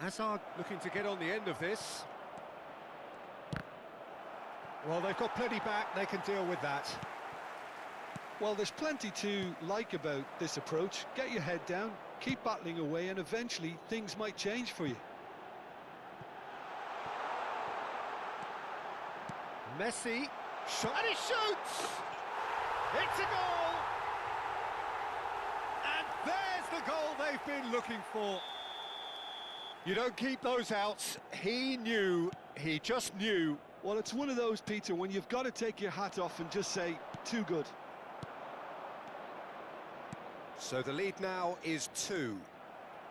Hazard looking to get on the end of this. Well, they've got plenty back, they can deal with that. Well, there's plenty to like about this approach. Get your head down, keep battling away, and eventually things might change for you. Messi, shot, and he shoots! It's a goal! And there's the goal they've been looking for. You don't keep those out. He knew, he just knew. Well, it's one of those, Peter, when you've got to take your hat off and just say, too good. So the lead now is 2.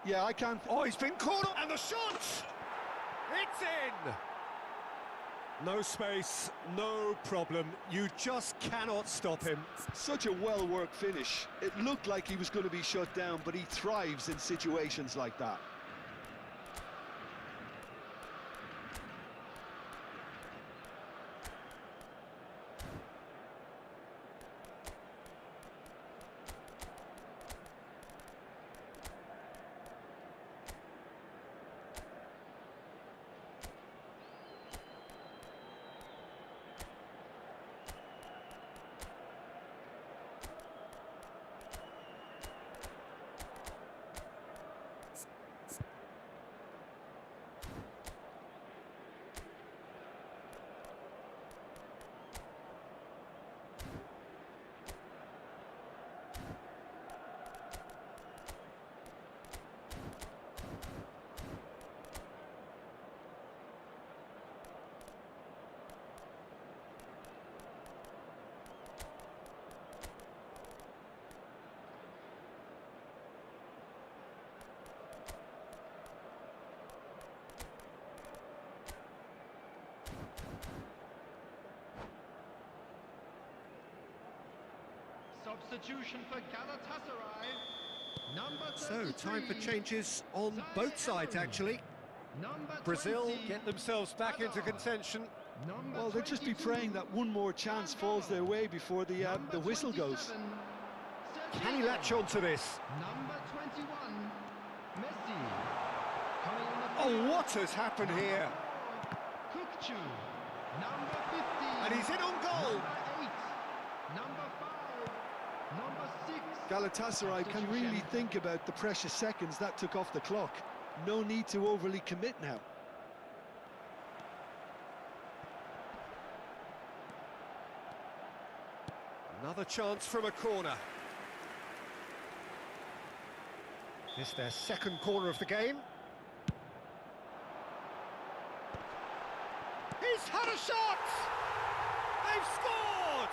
Yeah, I can't... Oh, he's been caught up, and the shot! It's in! No space, no problem. You just cannot stop him. Such a well-worked finish. It looked like he was going to be shut down, but he thrives in situations like that. Substitution for Galatasaray. So, time for changes on both sides, actually. Brazil get themselves back into contention. Well, they'll just be praying that one more chance falls their way before the whistle goes. Can he latch on to this? Number 21, Messi. Oh, what has happened here? Kukcu. Number 15. And he's in on goal. Number 8. Number 5. Number 6. Galatasaray can really think about the precious seconds that took off the clock. No need to overly commit now. Another chance from a corner. This is their second corner of the game. He's had a shot! They've scored!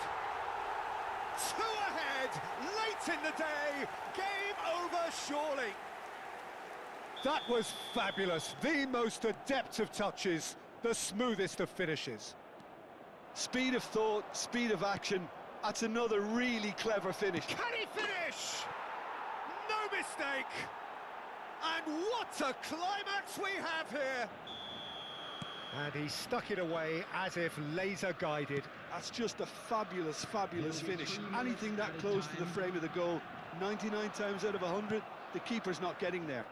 2 ahead, late in the day, game over surely. That was fabulous, the most adept of touches, the smoothest of finishes. Speed of thought, speed of action, that's another really clever finish. Can he finish? No mistake! And what a climax we have here! And he stuck it away as if laser guided. That's just a fabulous, fabulous finish. Anything that close to the frame of the goal, 99 times out of 100, the keeper's not getting there.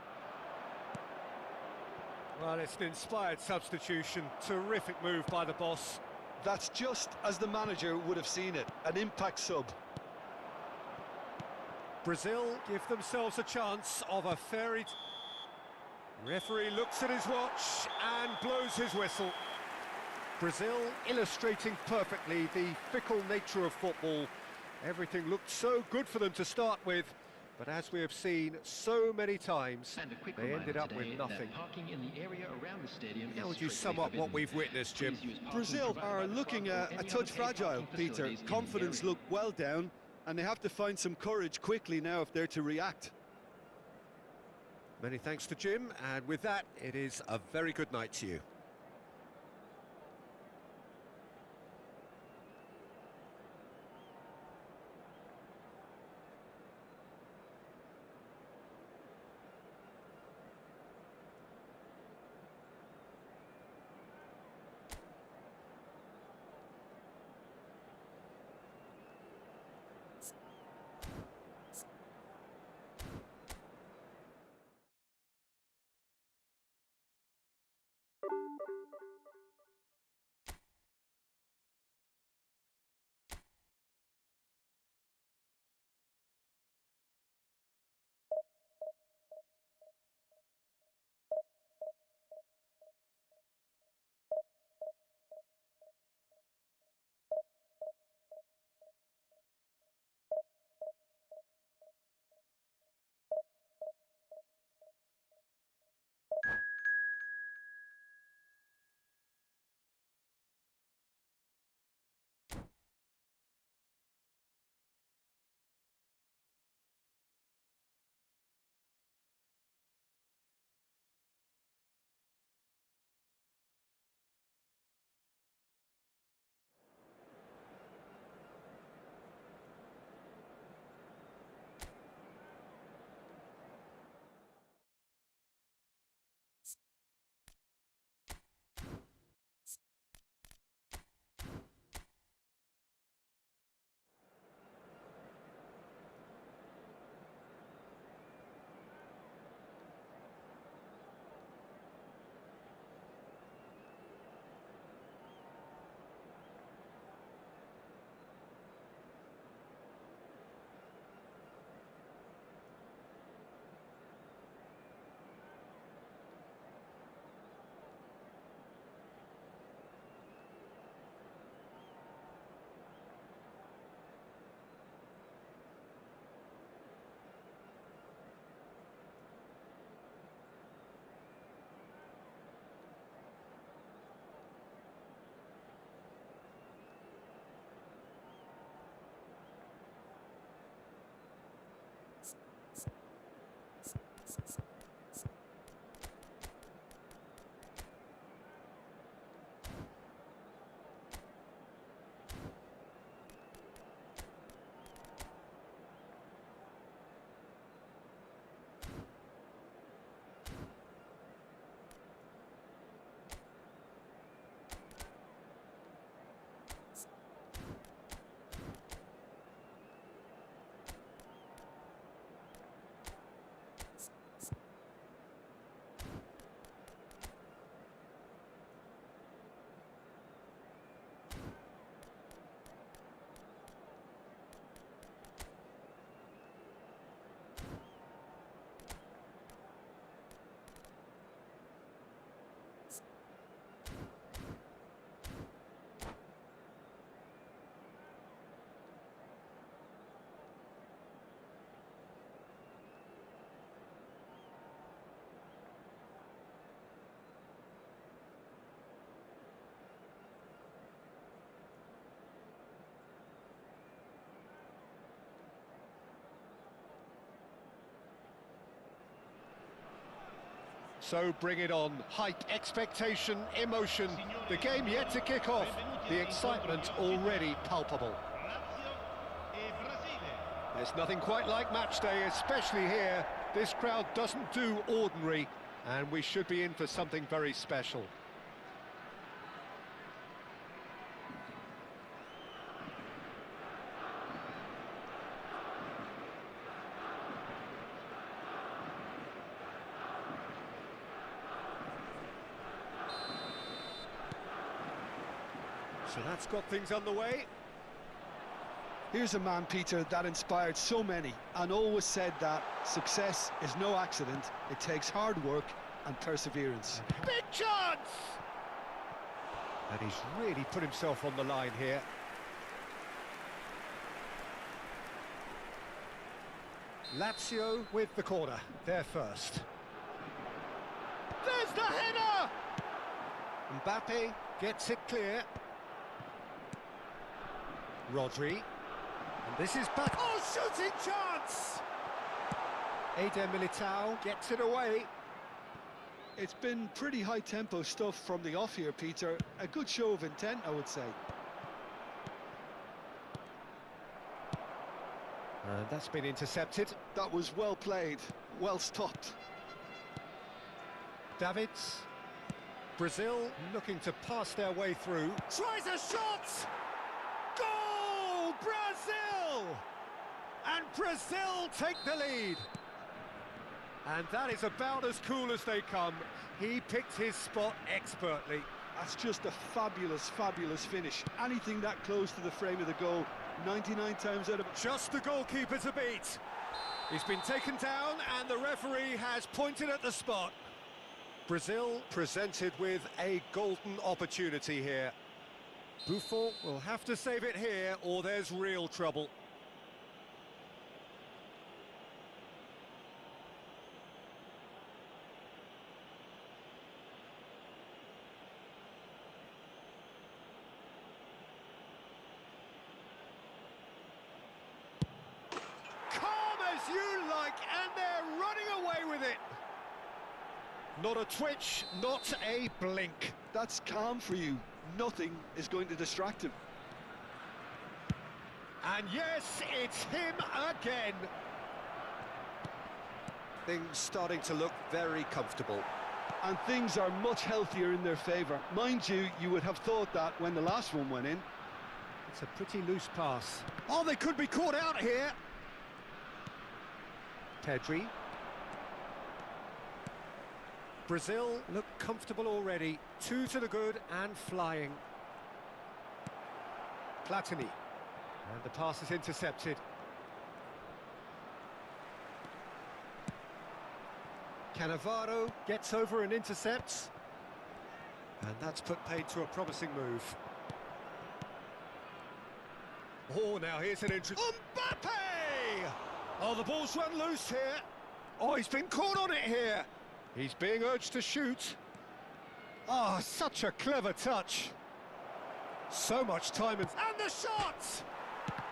Well, it's an inspired substitution. Terrific move by the boss. That's just as the manager would have seen it, an impact sub. Brazil give themselves a chance of a fairy... Referee looks at his watch and blows his whistle. Brazil illustrating perfectly the fickle nature of football. Everything looked so good for them to start with, but as we have seen so many times, they ended up with nothing. How would you sum up what we've witnessed, Jim? Brazil are looking a touch fragile, Peter. Confidence looked well down, and they have to find some courage quickly now if they're to react. Many thanks to Jim, and with that, it is a very good night to you. So bring it on. Hype, expectation, emotion. The game yet to kick off. The excitement already palpable. There's nothing quite like match day, especially here. This crowd doesn't do ordinary, and we should be in for something very special. So that's got things underway. Here's a man, Peter, that inspired so many and always said that success is no accident. It takes hard work and perseverance. Big chance! And he's really put himself on the line here. Lazio with the corner. They're first. There's the header! Mbappe gets it clear. Rodri, and this is back. Oh, shooting chance! Eder Militao gets it away. It's been pretty high-tempo stuff from the off here, Peter. A good show of intent, I would say. And that's been intercepted. That was well played, well stopped. Davids. Brazil looking to pass their way through. Tries a shot! Goal! Brazil! And Brazil take the lead. And that is about as cool as they come. He picked his spot expertly. That's just a fabulous, fabulous finish. Anything that close to the frame of the goal, 99 times out of... Just the goalkeeper to beat. He's been taken down and the referee has pointed at the spot. Brazil presented with a golden opportunity here. Buffon will have to save it here or there's real trouble. Calm as you like, and they're running away with it. Not a twitch, not a blink. That's calm for you. Nothing is going to distract him. And yes, it's him again. Things starting to look very comfortable. And things are much healthier in their favour. Mind you, you would have thought that when the last one went in. It's a pretty loose pass. Oh, they could be caught out here. Pedri. Brazil look comfortable already. 2 to the good and flying. Platini. And the pass is intercepted. Cannavaro gets over and intercepts. And that's put paid to a promising move. Oh, now here's an interest. Mbappe! Oh, the ball's run loose here. Oh, he's been caught on it here. He's being urged to shoot. Oh, such a clever touch. So much time and the shot!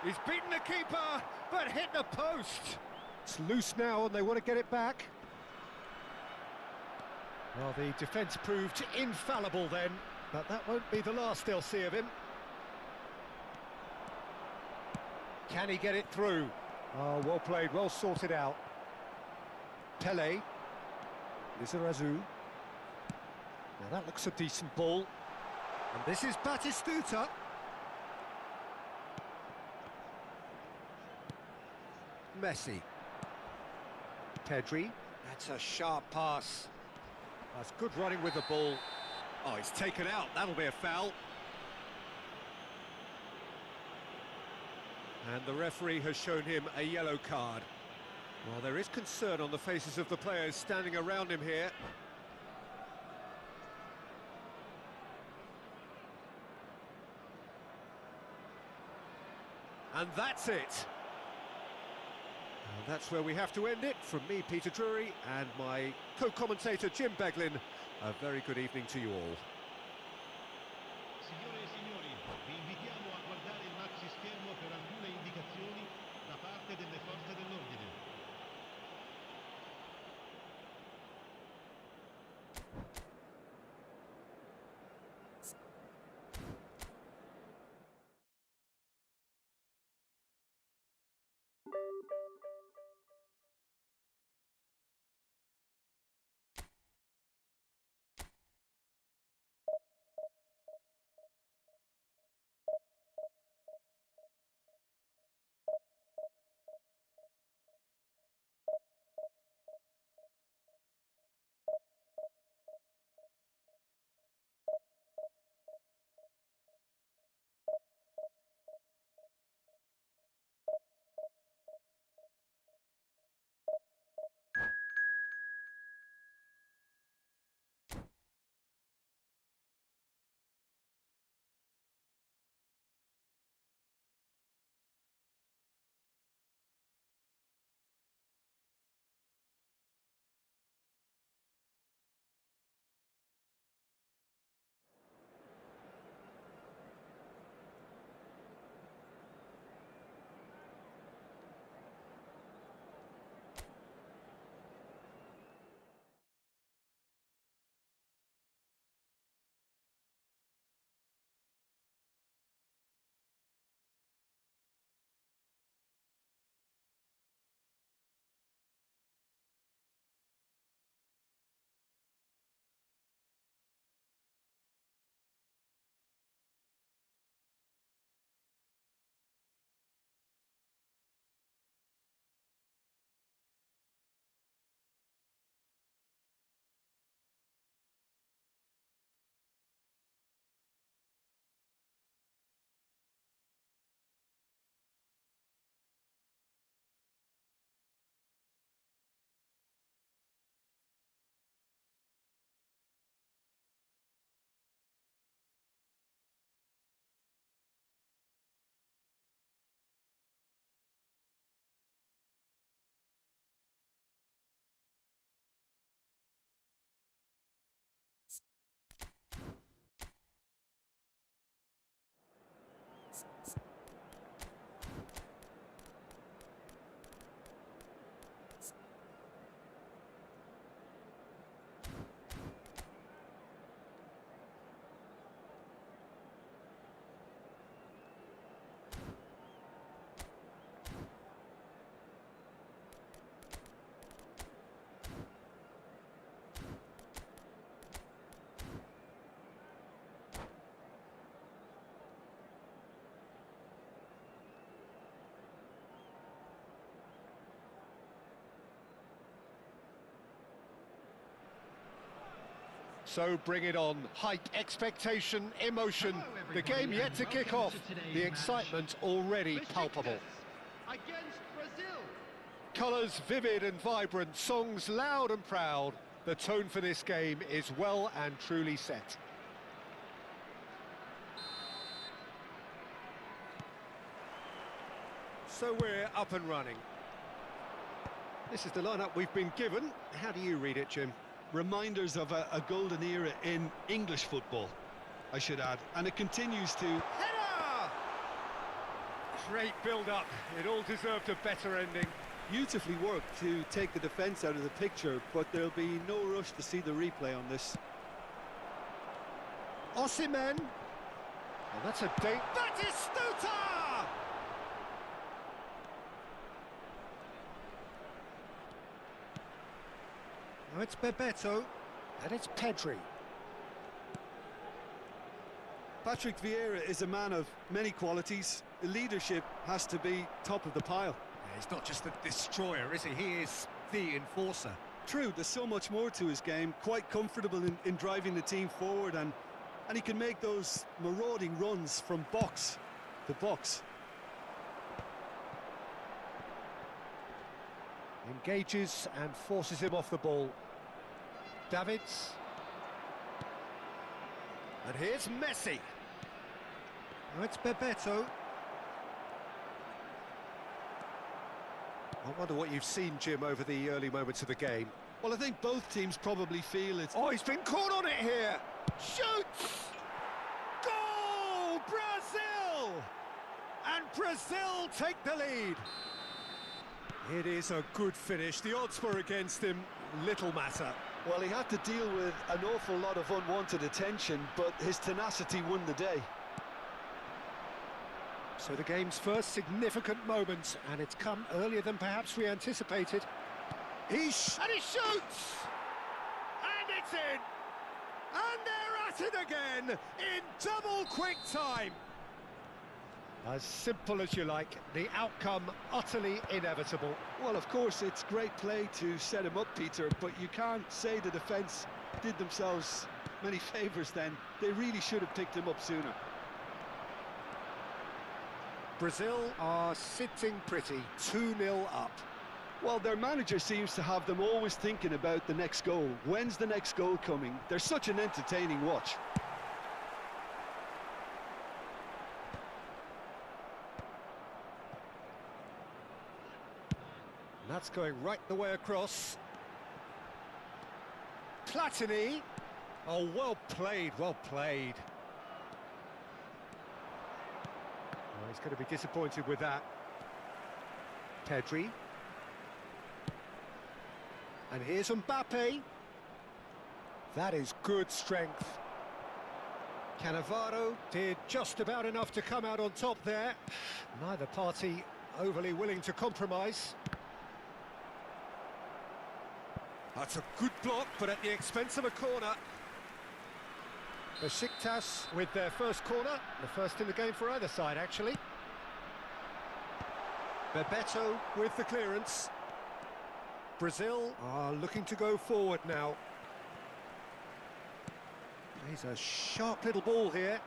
He's beaten the keeper, but hit the post. It's loose now and they want to get it back. Well, the defence proved infallible then, but that won't be the last they'll see of him. Can he get it through? Oh, well played, well sorted out. Pele. Lizarazu. Now that looks a decent ball. And this is Batistuta. Messi. Pedri. That's a sharp pass. That's good running with the ball. Oh, he's taken out. That'll be a foul. And the referee has shown him a yellow card. Well, there is concern on the faces of the players standing around him here. And that's it. And that's where we have to end it. From me, Peter Drury, and my co-commentator, Jim Beglin, a very good evening to you all. Signore e signori, vi invitiamo a guardare il maxi schermo per alcune indicazioni da parte delle forze dell'ordine. So bring it on. Hype, expectation, emotion. The game yet to kick off. The excitement already palpable. Against Brazil. Colours vivid and vibrant, songs loud and proud. The tone for this game is well and truly set. So we're up and running. This is the lineup we've been given. How do you read it, Jim? Reminders of a golden era in English football, I should add. And it continues to... Header! Great build-up. It all deserved a better ending. Beautifully worked to take the defence out of the picture, but there'll be no rush to see the replay on this. Osimhen. Oh, that's a date. That is Stuta! Now it's Bebeto, and it's Pedri. Patrick Vieira is a man of many qualities. Leadership has to be top of the pile. Yeah, he's not just a destroyer, is he? He is the enforcer. True, there's so much more to his game. Quite comfortable in driving the team forward, and he can make those marauding runs from box to box. Engages and forces him off the ball. Davids. And here's Messi. Now it's Bebeto. I wonder what you've seen, Jim, over the early moments of the game. Well, I think both teams probably feel it's... Oh, he's been caught on it here. Shoots! Goal! Brazil! And Brazil take the lead. It is a good finish. The odds were against him. Little matter. Well, he had to deal with an awful lot of unwanted attention, but his tenacity won the day. So the game's first significant moment, and it's come earlier than perhaps we anticipated. And he shoots! And it's in! And they're at it again in double quick time. As simple as you like, the outcome utterly inevitable. Well, of course, it's great play to set him up, Peter, but you can't say the defence did themselves many favours then. They really should have picked him up sooner. Brazil are sitting pretty, 2-0 up. Well, their manager seems to have them always thinking about the next goal. When's the next goal coming? They're such an entertaining watch. And that's going right the way across. Platini. Oh, well played, well played. Oh, he's going to be disappointed with that. Pedri. And here's Mbappe. That is good strength. Cannavaro did just about enough to come out on top there. Neither party overly willing to compromise. That's a good block, but at the expense of a corner. Besiktas with their first corner, the first in the game for either side, actually. Bebeto with the clearance. Brazil are looking to go forward now. He's a sharp little ball here.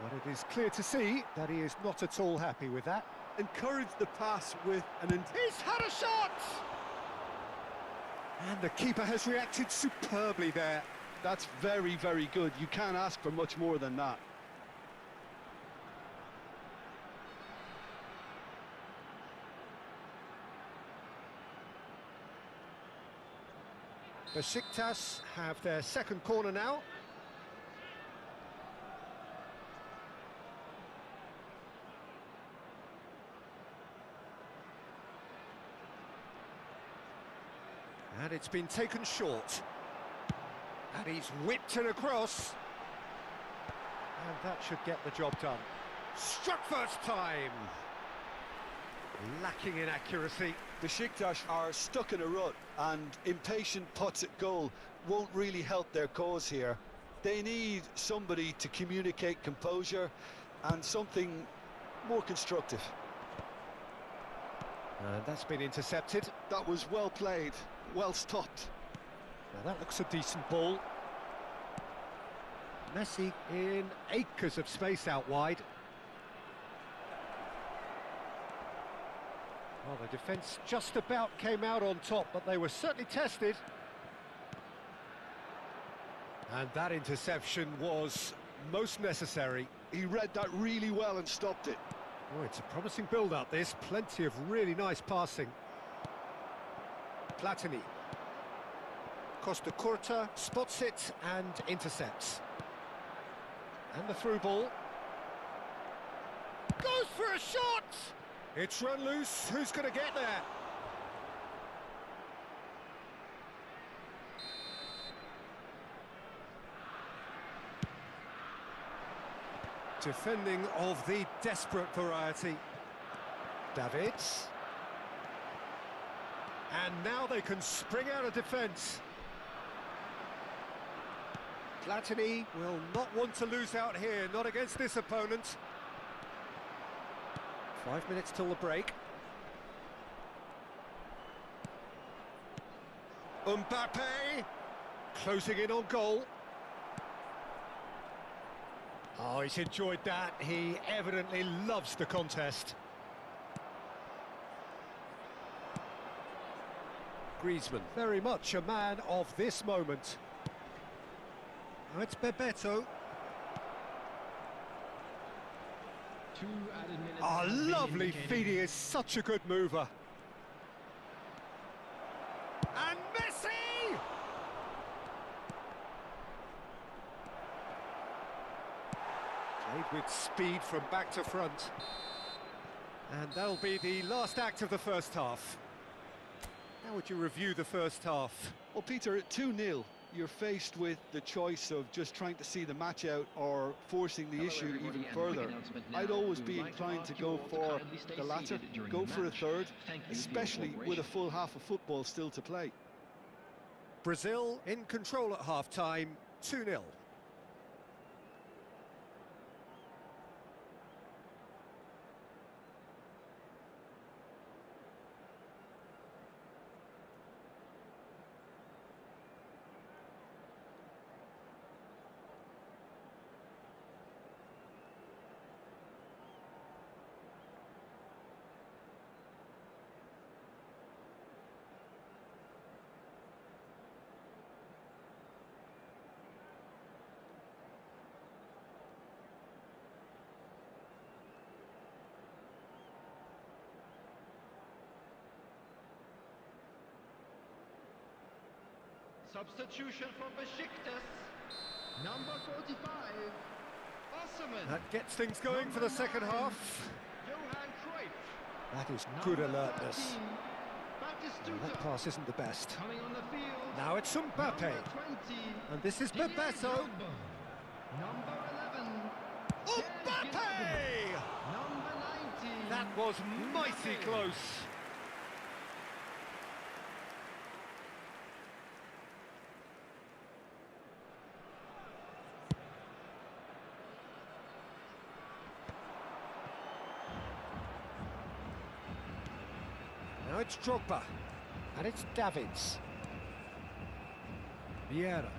But it is clear to see that he is not at all happy with that. Encourage the pass with an... He's had a shot! And the keeper has reacted superbly there. That's very, very good. You can't ask for much more than that. Besiktas have their second corner now. And it's been taken short. And he's whipped it across. And that should get the job done. Struck first time. Lacking in accuracy. Besiktas are stuck in a rut, and impatient putts at goal won't really help their cause here. They need somebody to communicate composure and something more constructive. And that's been intercepted. That was well played, well stopped. Now that looks a decent ball. Messi in acres of space out wide. Well, the defence just about came out on top, but they were certainly tested. And that interception was most necessary. He read that really well and stopped it. Oh, it's a promising build-up, this. Plenty of really nice passing. Platini. Costa Curta spots it and intercepts. And the through ball. Goes for a shot! It's run loose. Who's going to get there? Defending of the desperate variety. Davids. And now they can spring out of defence. Platini will not want to lose out here, not against this opponent. 5 minutes till the break. Mbappe closing in on goal. Oh, he's enjoyed that. He evidently loves the contest. Griezmann, very much a man of this moment. Oh, it's Bebeto. Oh, lovely feed. He is such a good mover. And Messi! Played with speed from back to front. And that'll be the last act of the first half. How would you review the first half? Well, Peter, at 2-0, you're faced with the choice of just trying to see the match out or forcing the issue even further. I'd always be inclined to go for the latter, go for a third, especially with a full half of football still to play. Brazil in control at half-time, 2-0. Substitution for Besiktas. Number 45. Osman. That gets things going for the second half. That is good alertness. No, that pass isn't the best. Now it's Mbappe. And this is Bebeto. Number 11. Mbappe! Number 19. That was mighty close. Now it's Drogba, and it's Davids. Vieira.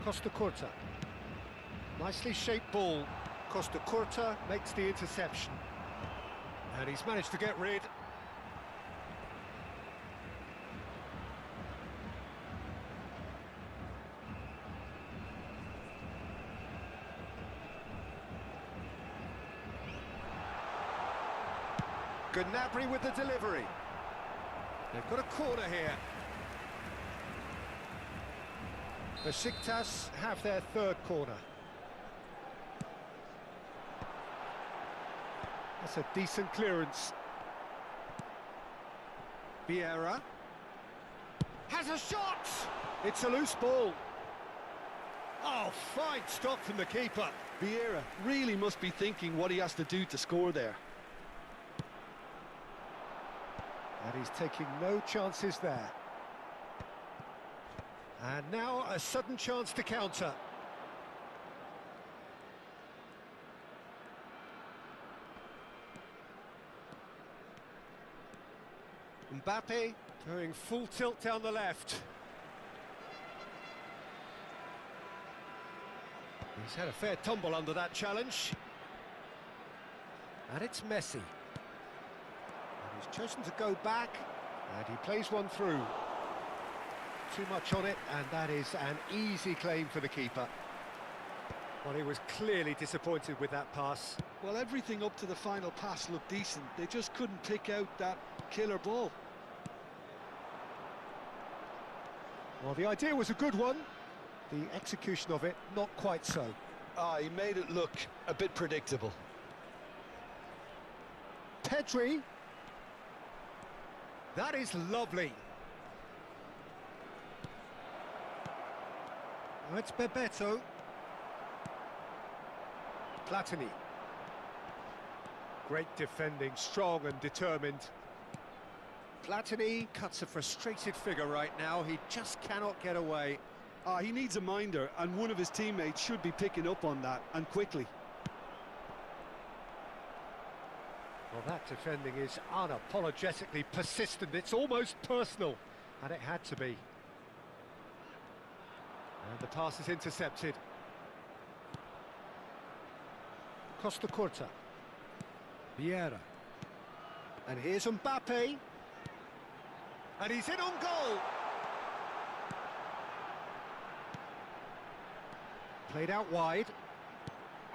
Costa Curta. Nicely shaped ball. Costa Curta makes the interception. And he's managed to get rid. Gnabry with the delivery. They've got a corner here. Besiktas have their third corner. That's a decent clearance. Vieira has a shot! It's a loose ball. Oh, fine stop from the keeper. Vieira really must be thinking what he has to do to score there. And he's taking no chances there. And now a sudden chance to counter. Mbappe going full tilt down the left. He's had a fair tumble under that challenge. And it's Messi. And he's chosen to go back, and he plays one through. Too much on it, and that is an easy claim for the keeper. Well, he was clearly disappointed with that pass. Well, everything up to the final pass looked decent. They just couldn't pick out that killer ball. Well, the idea was a good one. The execution of it, not quite so. He made it look a bit predictable. Pedri. That is lovely. Oh, it's Bebeto. Platini. Great defending, strong and determined. Platini cuts a frustrated figure right now. He just cannot get away. He needs a minder, and one of his teammates should be picking up on that, and quickly. Well, that defending is unapologetically persistent. It's almost personal, and it had to be. And the pass is intercepted. Costa Corta. Vieira. And here's Mbappe. And he's in on goal. Played out wide.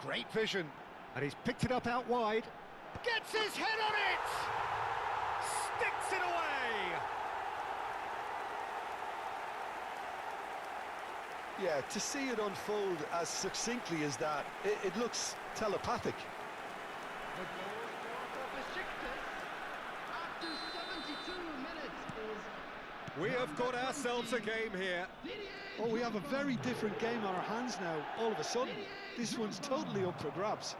Great vision. And he's picked it up out wide. Gets his head on it! Sticks it away! Yeah, to see it unfold as succinctly as that, it looks telepathic. The goal for Besiktas after 72 minutes is... We have got ourselves a game here. Oh, we have a very different game on our hands now, all of a sudden. This one's totally up for grabs.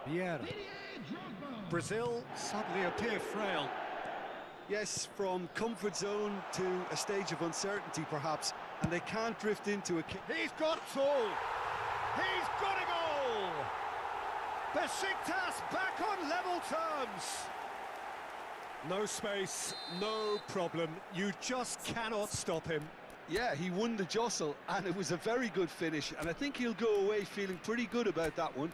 Vieira. Brazil suddenly appear frail. Yes, from comfort zone to a stage of uncertainty, perhaps, and they can't drift into a kick. He's got it all. He's got a goal. Besiktas back on level terms. No space, no problem. You just cannot stop him. Yeah, he won the jostle, and it was a very good finish, and I think he'll go away feeling pretty good about that one.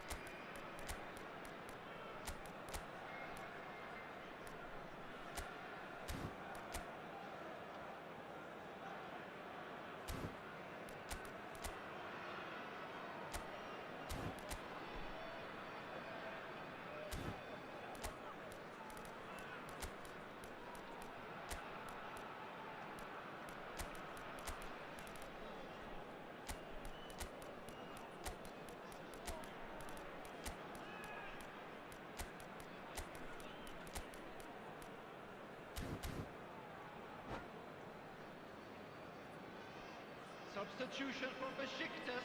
Substitution for Besiktas.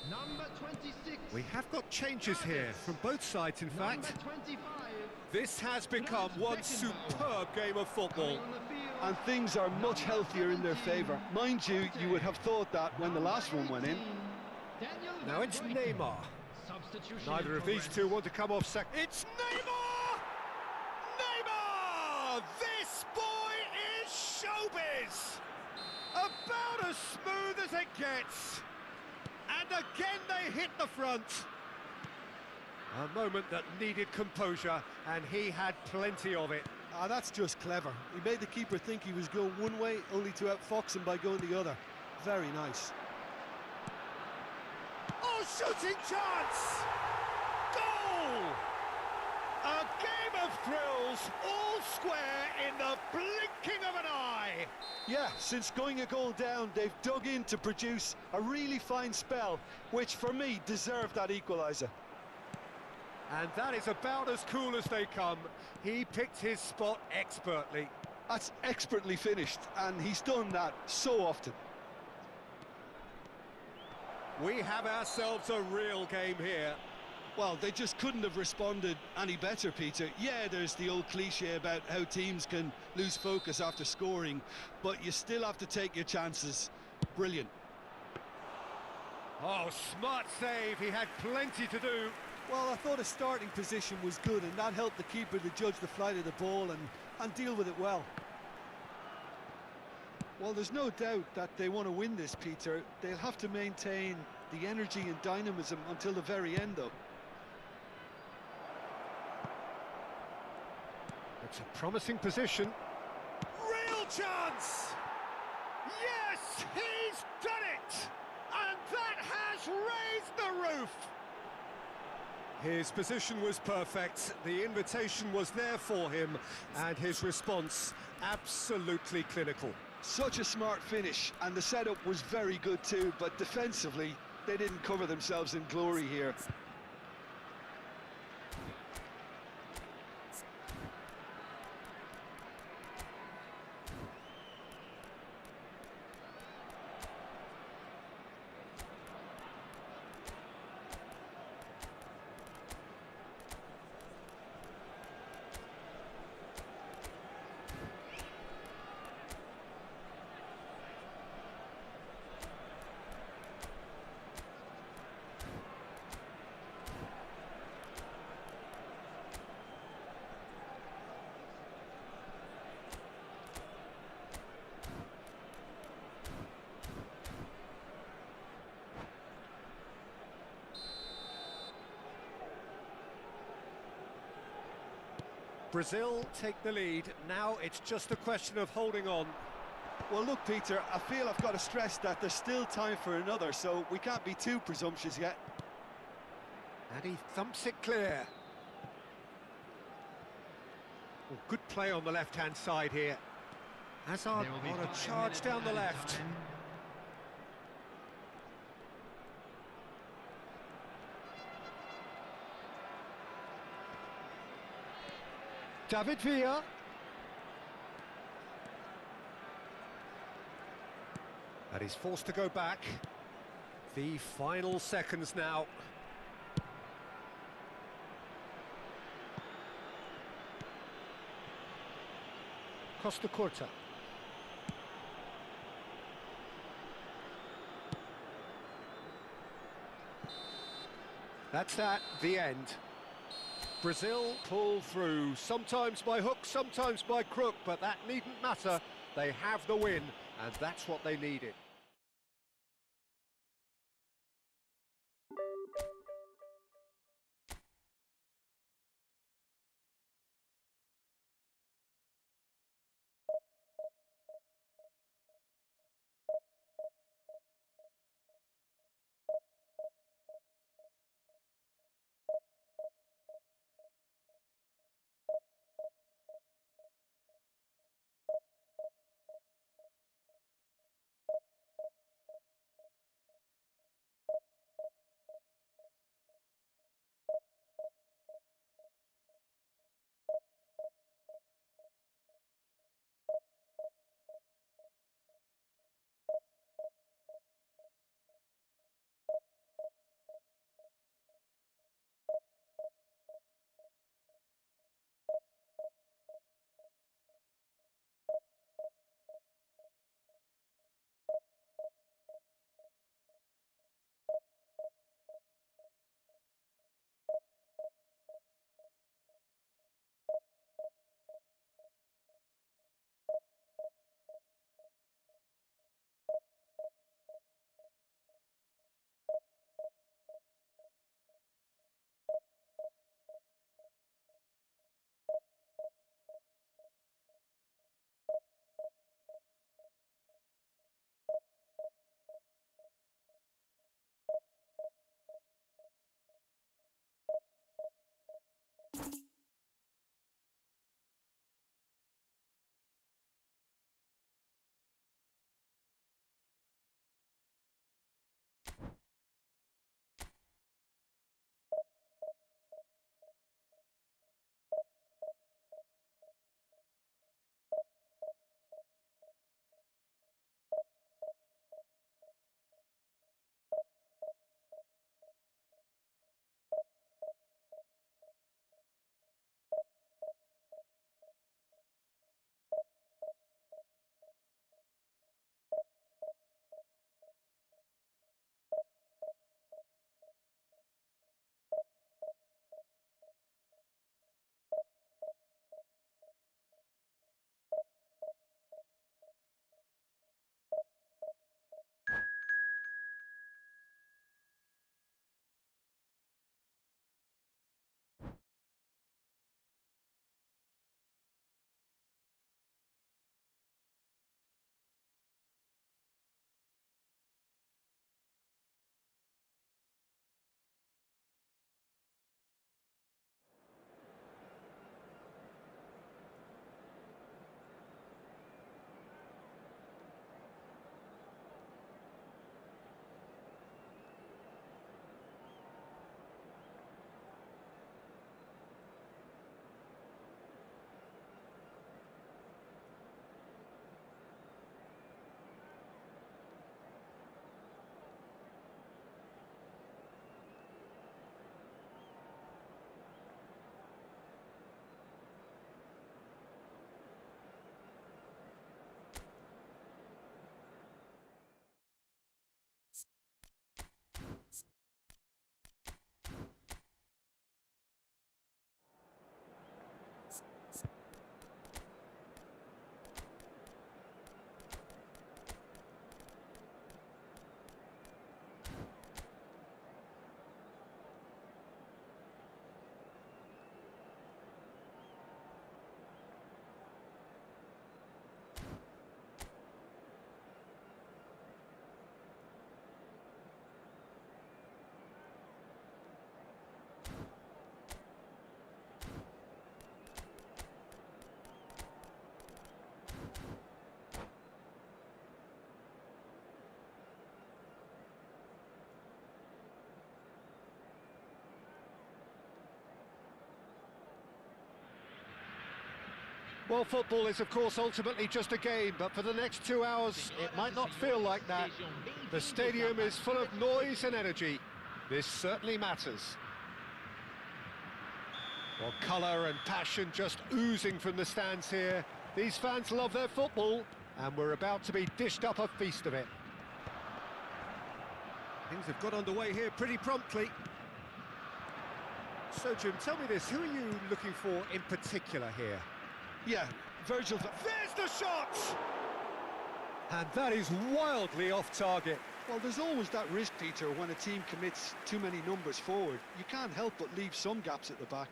Number 26. We have got changes here from both sides, in fact. Number 25. This has become one superb game of football. On the field. And things are much healthier in their favour. Mind you, you would have thought that when the last one went in. Now it's Neymar. Substitution. Neither of these two want to come off second. It's Neymar! Neymar! This boy is showbiz! About as smooth as it gets. And again they hit the front. A moment that needed composure, and he had plenty of it. That's just clever. He made the keeper think he was going one way, only to outfox him by going the other. Very nice. Oh, shooting chance! Goal! A game of thrills, all square in the blinking of an eye. Yeah, since going a goal down, they've dug in to produce a really fine spell, which for me deserved that equaliser. And that is about as cool as they come. He picked his spot expertly. That's expertly finished, and he's done that so often. We have ourselves a real game here. Well, they just couldn't have responded any better, Peter. Yeah, there's the old cliche about how teams can lose focus after scoring, but you still have to take your chances. Brilliant. Oh, smart save. He had plenty to do. Well, I thought his starting position was good, and that helped the keeper to judge the flight of the ball and deal with it well. Well, there's no doubt that they want to win this, Peter. They'll have to maintain the energy and dynamism until the very end, though. It's a promising position. Real chance! Yes, he's done it! And that has raised the roof! His position was perfect, the invitation was there for him, and his response absolutely clinical. Such a smart finish, and the setup was very good too, but defensively, they didn't cover themselves in glory here. Brazil take the lead, now it's just a question of holding on. Well, look, Peter, I feel I've got to stress that there's still time for another, so we can't be too presumptuous yet. And he thumps it clear. Oh, good play on the left-hand side here. Hazard There will be on a 5 charge minutes down the added left. time. David Villa. And he's forced to go back. The final seconds now. Costa Curta. That's that, the end. Brazil pull through, sometimes by hook, sometimes by crook, but that needn't matter. They have the win, and that's what they needed. Well, football is, of course, ultimately just a game, but for the next 2 hours, it might not feel like that. The stadium is full of noise and energy. This certainly matters. Well, colour and passion just oozing from the stands here. These fans love their football, and we're about to be dished up a feast of it. Things have got underway here pretty promptly. So, Jim, tell me this, who are you looking for in particular here? Yeah, Virgil. There's the shot! And that is wildly off target. Well, there's always that risk, Peter, when a team commits too many numbers forward. You can't help but leave some gaps at the back.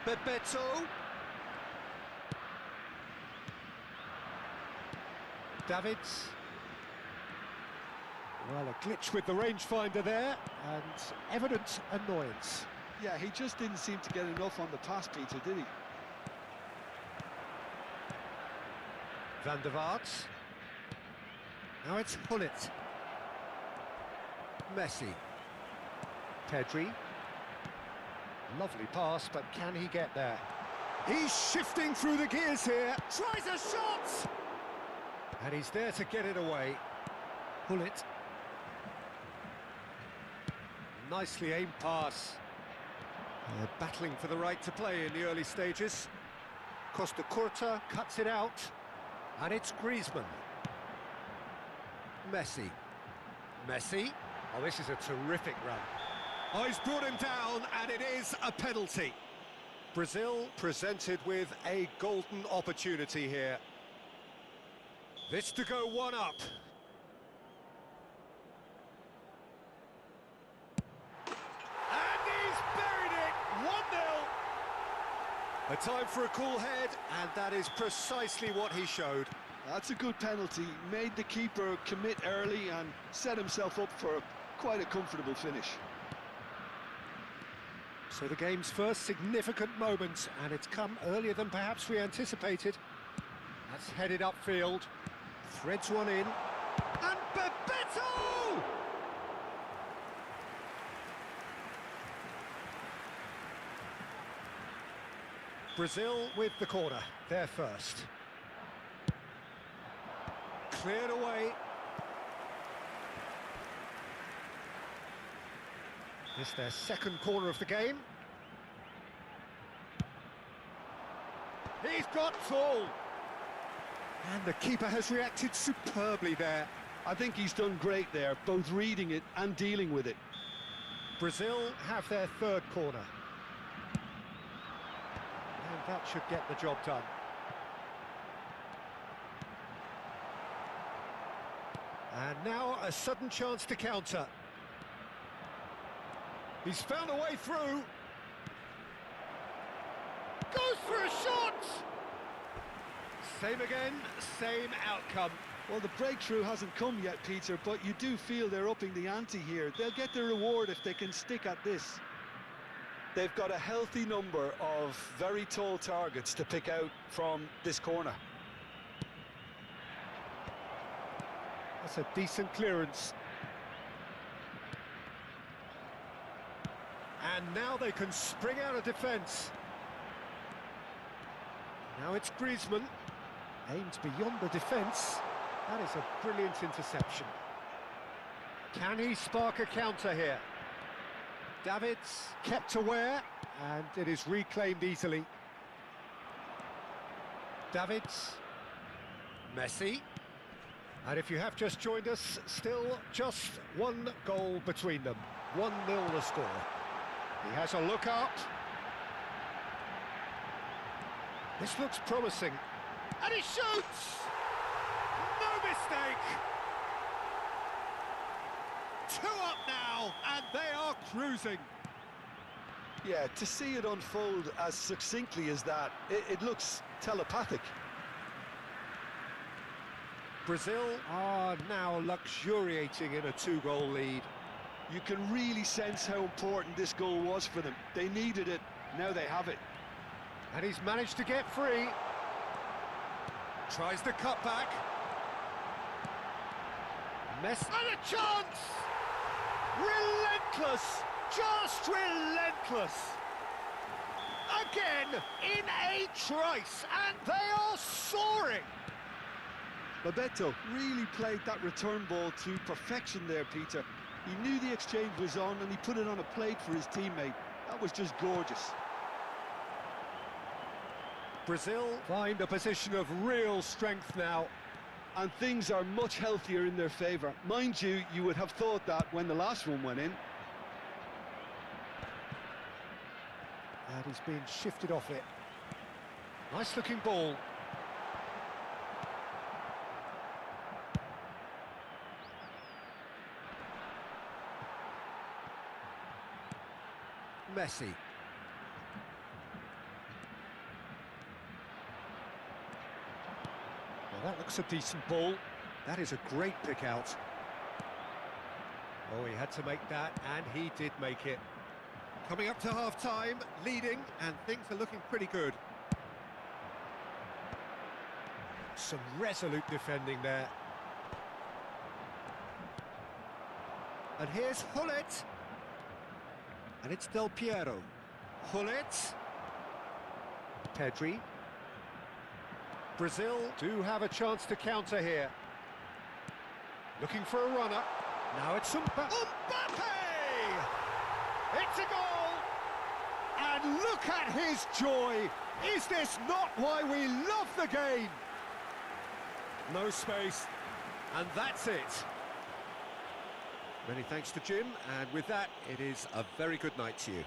Bebeto. Davids. Well, a glitch with the rangefinder there, and evident annoyance. Yeah, he just didn't seem to get enough on the pass, Peter, did he? Van der Vaart. Now it's Gullit. Messi. Pedri. Lovely pass, but can he get there? He's shifting through the gears here. Tries a shot! And he's there to get it away. Gullit. Nicely aimed pass. They're battling for the right to play in the early stages. Costa Curta cuts it out. And it's Griezmann. Messi. Messi. Oh, this is a terrific run. Oh, he's brought him down, and it is a penalty. Brazil presented with a golden opportunity here. This to go one up. And he's buried it! 1-0. A time for a cool head, and that is precisely what he showed. That's a good penalty. Made the keeper commit early and set himself up for quite a comfortable finish. So the game's first significant moment, and it's come earlier than perhaps we anticipated. That's headed upfield, threads one in, and Bebeto! Brazil with the corner, they're first. Cleared away. This their second corner of the game. He's got full. And the keeper has reacted superbly there. I think he's done great there, both reading it and dealing with it. Brazil have their third corner. And that should get the job done. And now a sudden chance to counter. He's found a way through. Goes for a shot! Same again, same outcome. Well, the breakthrough hasn't come yet, Peter, but you do feel they're upping the ante here. They'll get their reward if they can stick at this. They've got a healthy number of very tall targets to pick out from this corner. That's a decent clearance. And now they can spring out of defence. Now it's Griezmann. Aimed beyond the defence. That is a brilliant interception. Can he spark a counter here? Davids kept aware, and it is reclaimed easily. Davids. Messi. And if you have just joined us, still just one goal between them. 1-0 the score. He has a look up. This looks promising. And he shoots! No mistake! 2 up now, and they are cruising. Yeah, to see it unfold as succinctly as that, it looks telepathic. Brazil are now luxuriating in a 2-goal lead. You can really sense how important this goal was for them. They needed it, now they have it. And he's managed to get free. Tries the cutback. Messi. And a chance! Relentless! Just relentless! Again, in a trice, and they are soaring! Bebeto really played that return ball to perfection there, Peter. He knew the exchange was on and he put it on a plate for his teammate. That was just gorgeous. Brazil find a position of real strength now. And things are much healthier in their favour. Mind you, you would have thought that when the last one went in. And he's been shifted off it. Nice looking ball. Messi. Well, that looks a decent ball. That is a great pick out. Oh, he had to make that, and he did make it. Coming up to half-time, leading, and things are looking pretty good. Some resolute defending there. And here's Hullet. And it's Del Piero. Hullet. Pedri. Brazil do have a chance to counter here. Looking for a runner. Now it's Mbappe! It's a goal! And look at his joy! Is this not why we love the game? No space, and that's it. Many thanks to Jim, and with that, it is a very good night to you.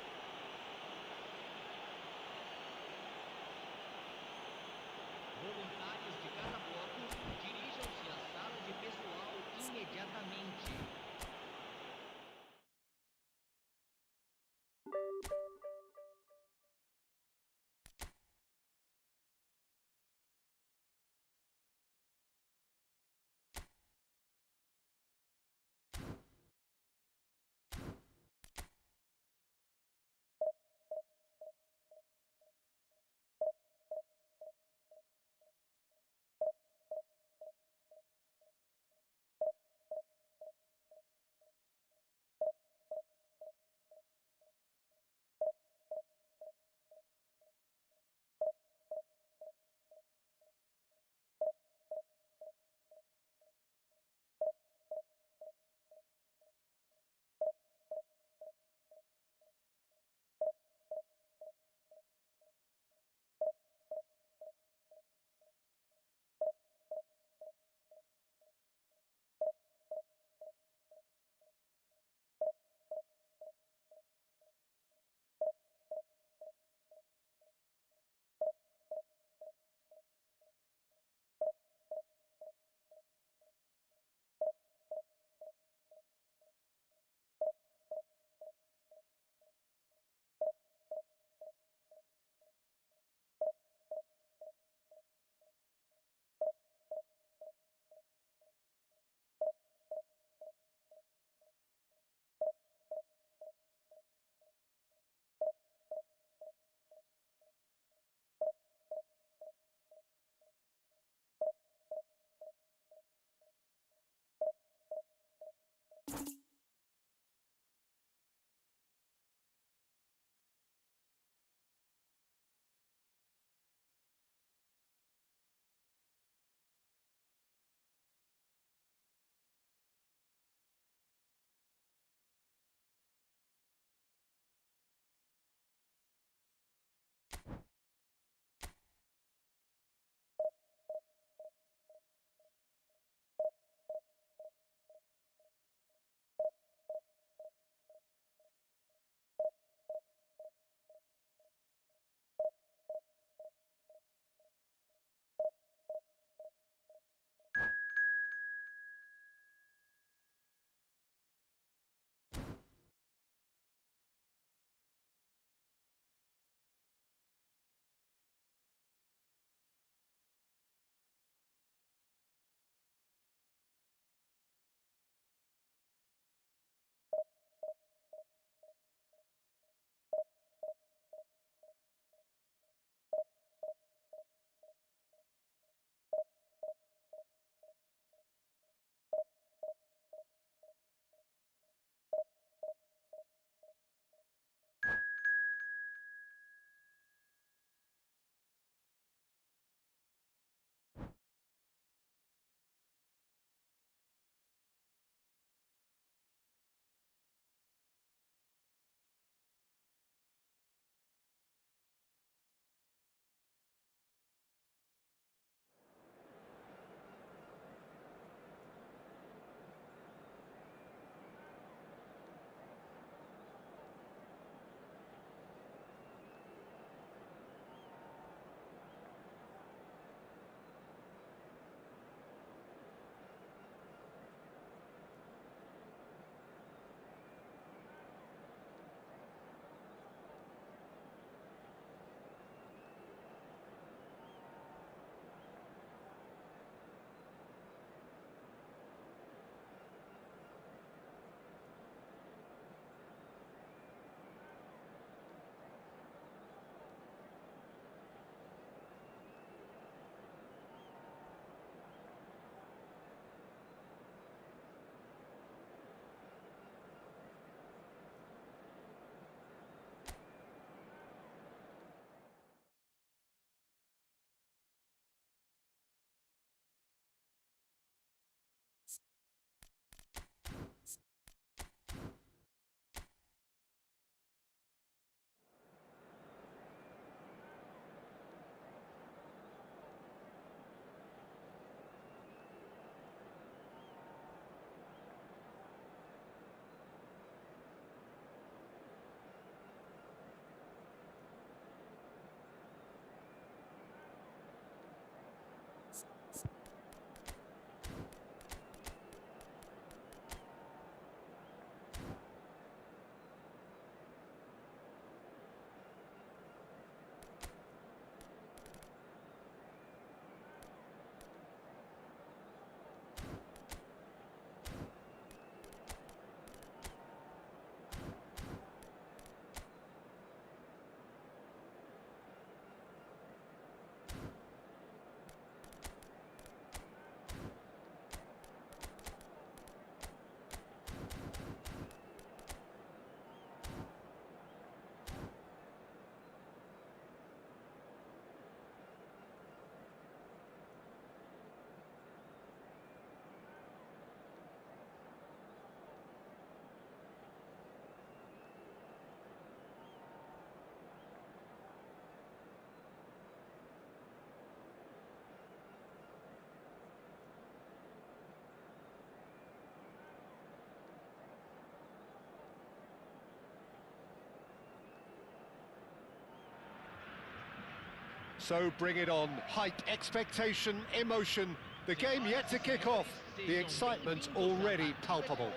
So bring it on. Hype, expectation, emotion. The game yet to kick off. The excitement already palpable.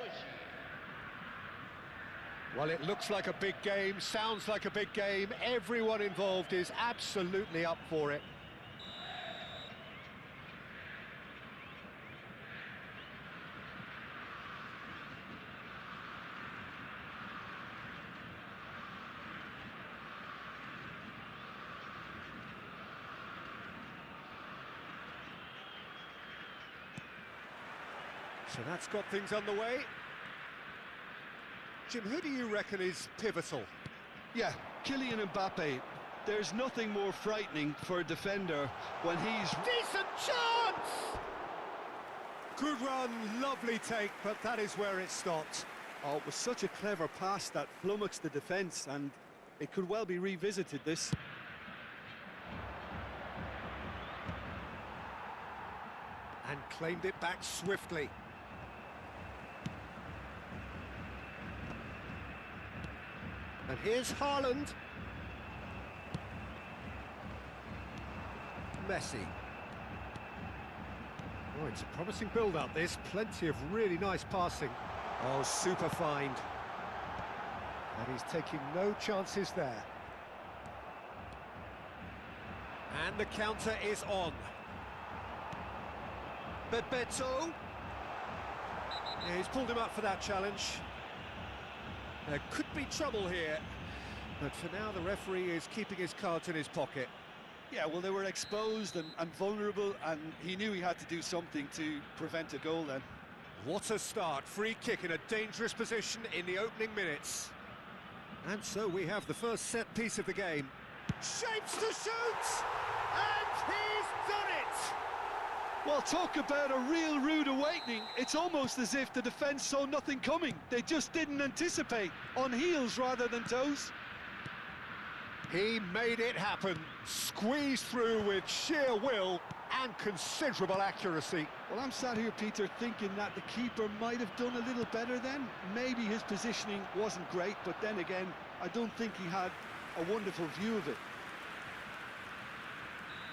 Well, it looks like a big game, sounds like a big game. Everyone involved is absolutely up for it. So that's got things underway. Jim, who do you reckon is pivotal? Yeah, Kylian Mbappe. There's nothing more frightening for a defender when he's... Decent chance! Good run, lovely take, but that is where it stopped. Oh, it was such a clever pass that flummoxed the defence, and it could well be revisited, this. And claimed it back swiftly. And here's Haaland. Messi. Oh, it's a promising build-up, this. Plenty of really nice passing. Oh, super find. And he's taking no chances there. And the counter is on. Bebeto. Yeah, he's pulled him up for that challenge. There could be trouble here, but for now the referee is keeping his cards in his pocket. Yeah, well, they were exposed and vulnerable, and he knew he had to do something to prevent a goal then. What a start. Free kick in a dangerous position in the opening minutes. And so we have the first set piece of the game. Shapes to shoot! And he's done it! Well, talk about a real rude awakening. It's almost as if the defence saw nothing coming. They just didn't anticipate, on heels rather than toes. He made it happen, squeezed through with sheer will and considerable accuracy. Well, I'm sat here, Peter, thinking that the keeper might have done a little better then. Maybe his positioning wasn't great, but then again, I don't think he had a wonderful view of it.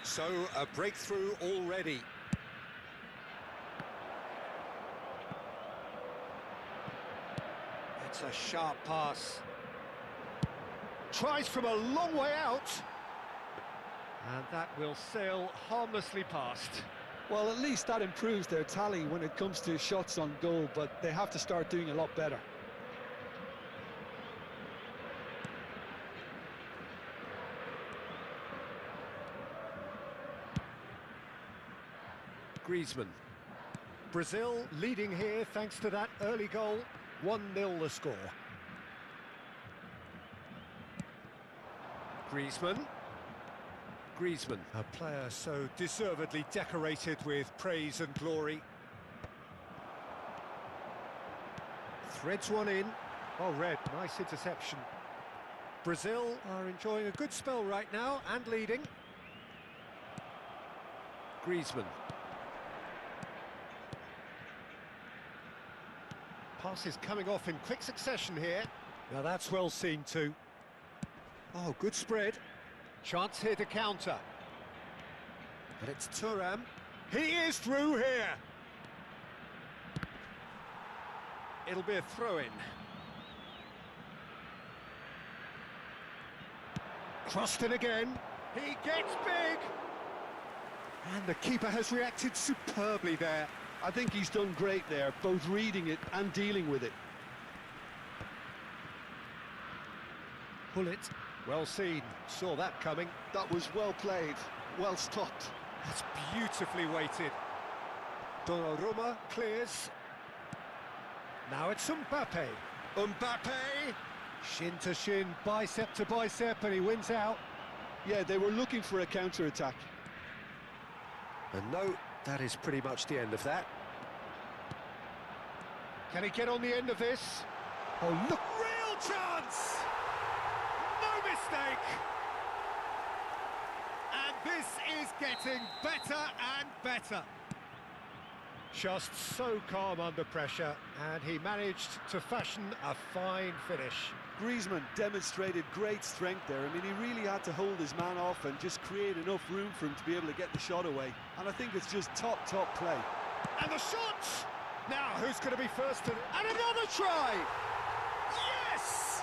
So, a breakthrough already. It's a sharp pass. Tries from a long way out. And that will sail harmlessly past. Well, at least that improves their tally when it comes to shots on goal, but they have to start doing a lot better. Griezmann. Brazil leading here thanks to that early goal. 1-0 the score. Griezmann. Griezmann, a player so deservedly decorated with praise and glory. Threads one in. Oh, red, nice interception. Brazil are enjoying a good spell right now and leading. Griezmann. Passes coming off in quick succession here. Now that's well seen too. Oh, good spread. Chance here to counter. But it's Thuram. He is through here. It'll be a throw-in. Crossed in again. He gets big. And the keeper has reacted superbly there. I think he's done great there, both reading it and dealing with it. Pull it. Well seen. Saw that coming. That was well played, well stopped. That's beautifully weighted. Donnarumma clears. Now it's Mbappe. Mbappe! Shin to shin, bicep to bicep, and he wins out. Yeah, they were looking for a counter-attack. And no, that is pretty much the end of that. Can he get on the end of this? Oh, look! Real chance! No mistake! And this is getting better and better. Just so calm under pressure, and he managed to fashion a fine finish. Griezmann demonstrated great strength there. I mean, he really had to hold his man off and just create enough room for him to be able to get the shot away. And I think it's just top play. And the shot! Now, who's going to be first to... And another try! Yes!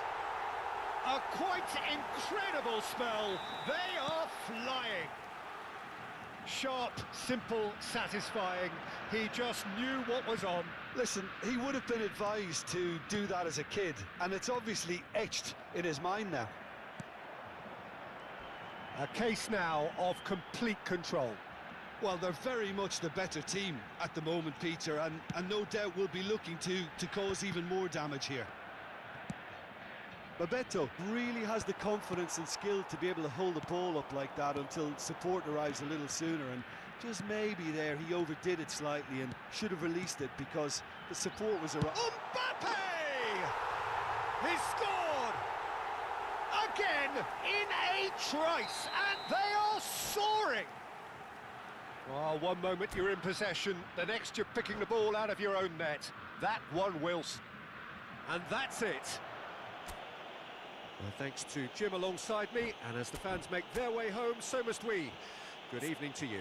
A quite incredible spell. They are flying. Sharp, simple, satisfying. He just knew what was on. Listen, he would have been advised to do that as a kid, and it's obviously etched in his mind now. A case now of complete control. Well, they're very much the better team at the moment, Peter, and no doubt will be looking to cause even more damage here. Bebeto really has the confidence and skill to be able to hold the ball up like that until support arrives a little sooner, and just maybe there he overdid it slightly and should have released it because the support was around. Mbappe! He scored! Again in a trice, and they are soaring! Well, one moment you're in possession, the next you're picking the ball out of your own net. That one Wilson. And that's it. Well, thanks to Jim alongside me, and as the fans make their way home, so must we. Good evening to you.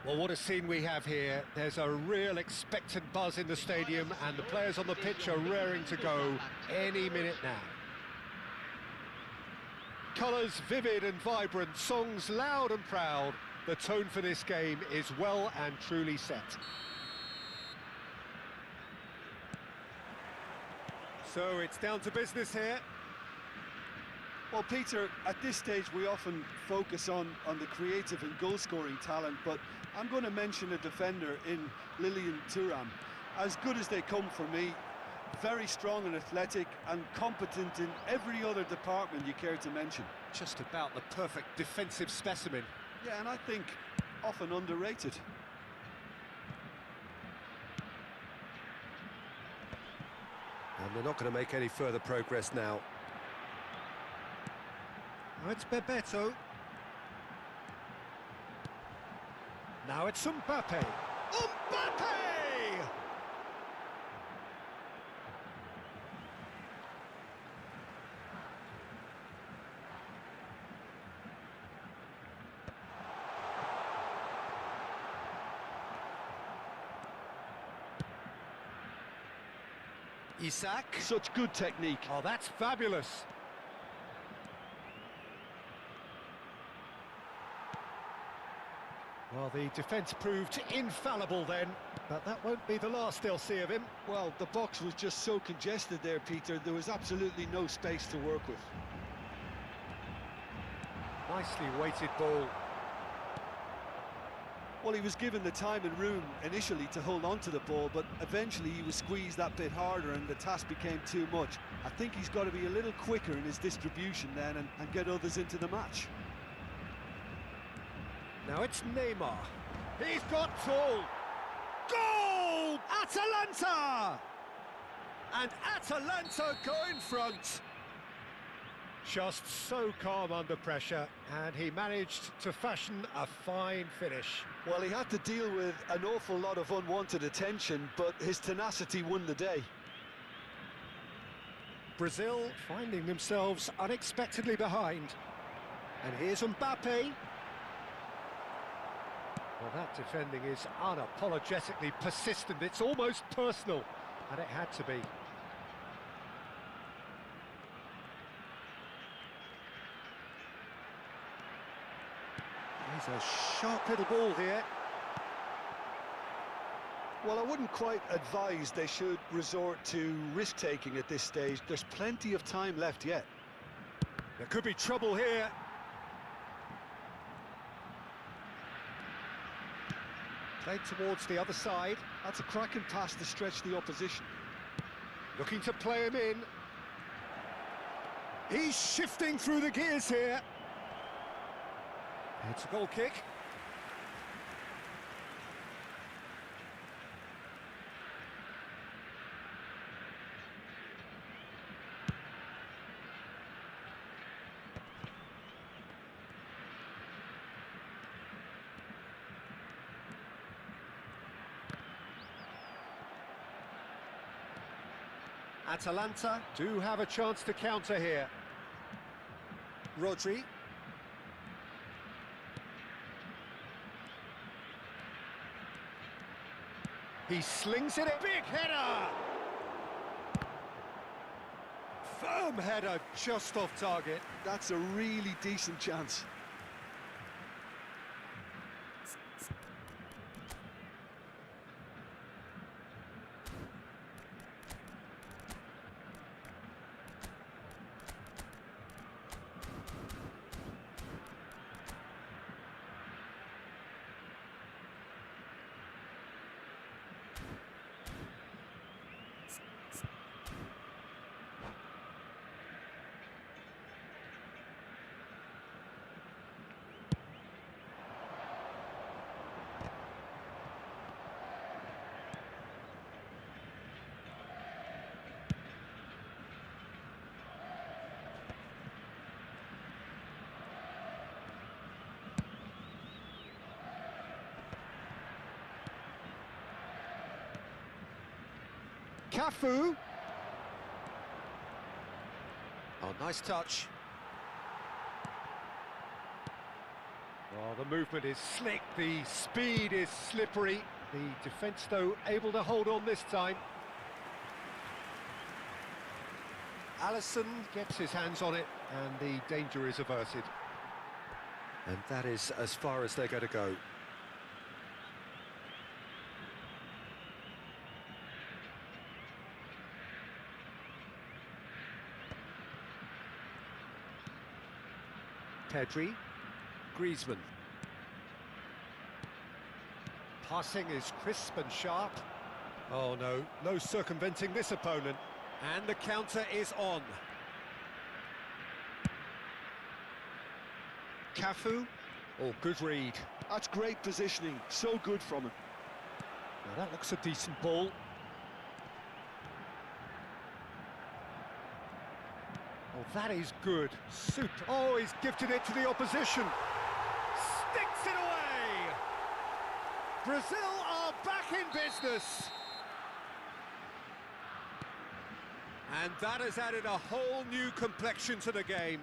Well, what a scene we have here. There's a real expectant buzz in the stadium and the players on the pitch are raring to go any minute now. Colours vivid and vibrant, songs loud and proud. The tone for this game is well and truly set. So it's down to business here. Well, Peter, at this stage we often focus on the creative and goal-scoring talent, but I'm going to mention a defender in Lilian Thuram. As good as they come for me, very strong and athletic and competent in every other department you care to mention. Just about the perfect defensive specimen. Yeah, and I think often underrated. And they're not going to make any further progress now. Now it's Bebeto. Now it's Mbappe. Mbappe! Isak. Such good technique. Oh, that's fabulous. Well, the defence proved infallible then, but that won't be the last they'll see of him. Well, the box was just so congested there, Peter. There was absolutely no space to work with. Nicely weighted ball. Well, he was given the time and room initially to hold on to the ball, but eventually he was squeezed that bit harder and the task became too much. I think he's got to be a little quicker in his distribution then and get others into the match. Now it's Neymar. He's got full. Goal! Atalanta! And Atalanta go in front. Just so calm under pressure, and he managed to fashion a fine finish. Well, he had to deal with an awful lot of unwanted attention, but his tenacity won the day. Brazil finding themselves unexpectedly behind. And here's Mbappe. Well, that defending is unapologetically persistent. It's almost personal, and it had to be. He's a sharp little ball here. Well, I wouldn't quite advise they should resort to risk-taking at this stage. There's plenty of time left yet. There could be trouble here. Played towards the other side. That's a cracking pass to stretch the opposition. Looking to play him in. He's shifting through the gears here. It's a goal kick. Atalanta do have a chance to counter here. Rodri. He slings it, a big header! Firm header, just off target. That's a really decent chance. Cafu. Oh, nice touch. Oh, the movement is slick, the speed is slippery. The defence, though, able to hold on this time. Alisson gets his hands on it, and the danger is averted. And that is as far as they're going to go. Pedri. Griezmann. Passing is crisp and sharp. Oh no, no circumventing this opponent. And the counter is on. Cafu. Oh, good read. That's great positioning, so good from him. Now that looks a decent ball. Oh, that is good. Super. Oh, he's gifted it to the opposition. Sticks it away! Brazil are back in business. And that has added a whole new complexion to the game.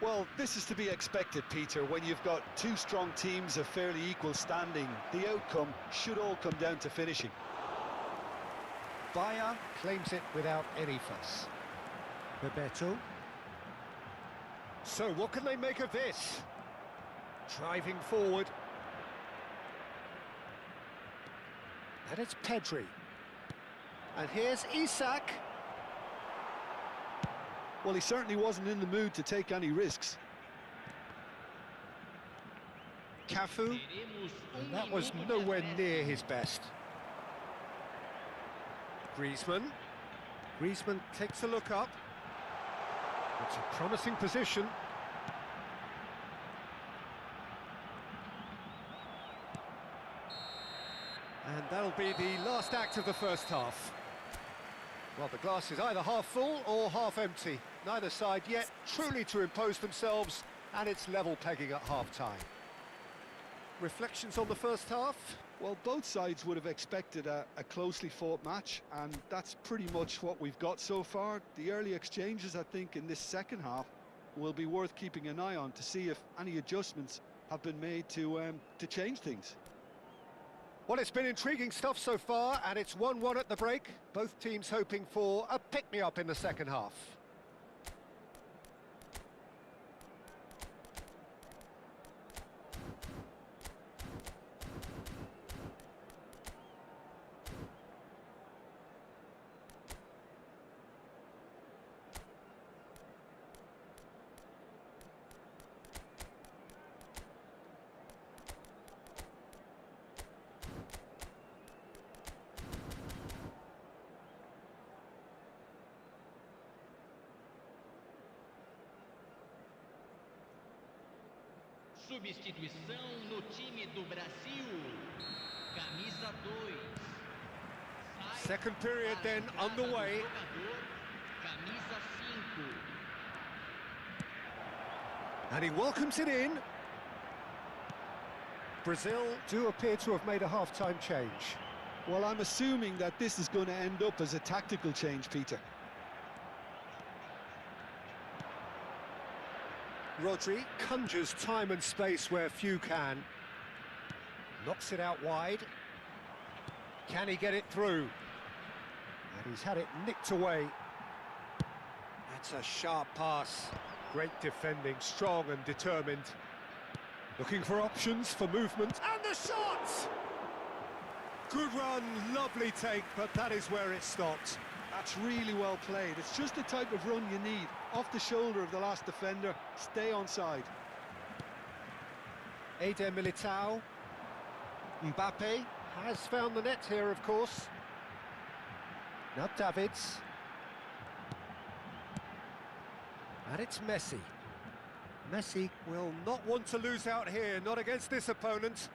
Well, this is to be expected, Peter. When you've got two strong teams of fairly equal standing, the outcome should all come down to finishing. Bayer claims it without any fuss. Bebeto. So what can they make of this? Driving forward. And it's Pedri. And here's Isak. Well, he certainly wasn't in the mood to take any risks. Cafu. And that was nowhere near his best. Griezmann. Griezmann takes a look up. It's a promising position. And that'll be the last act of the first half. Well, the glass is either half full or half empty. Neither side yet truly to impose themselves, and it's level pegging at half-time. Reflections on the first half? Well, both sides would have expected a closely fought match, and that's pretty much what we've got so far. The early exchanges, I think, in this second half will be worth keeping an eye on to see if any adjustments have been made to change things. Well, it's been intriguing stuff so far, and it's 1-1 at the break. Both teams hoping for a pick-me-up in the second half. Substituição no time do Brasil. Camisa 2. Second period then underway. Camisa 5. And he welcomes it in. Brazil do appear to have made a half-time change. Well, I'm assuming that this is going to end up as a tactical change, Peter. Rodri conjures time and space where few can. Knocks it out wide. Can he get it through? And he's had it nicked away. That's a sharp pass. Great defending, strong and determined. Looking for options for movement. And the shot! Good run, lovely take, but that is where it stopped. That's really well played. It's just the type of run you need. Off the shoulder of the last defender, stay onside. Eder Militao. Mbappe has found the net here, of course. Now Davids. And it's Messi. Messi will not want to lose out here, not against this opponent.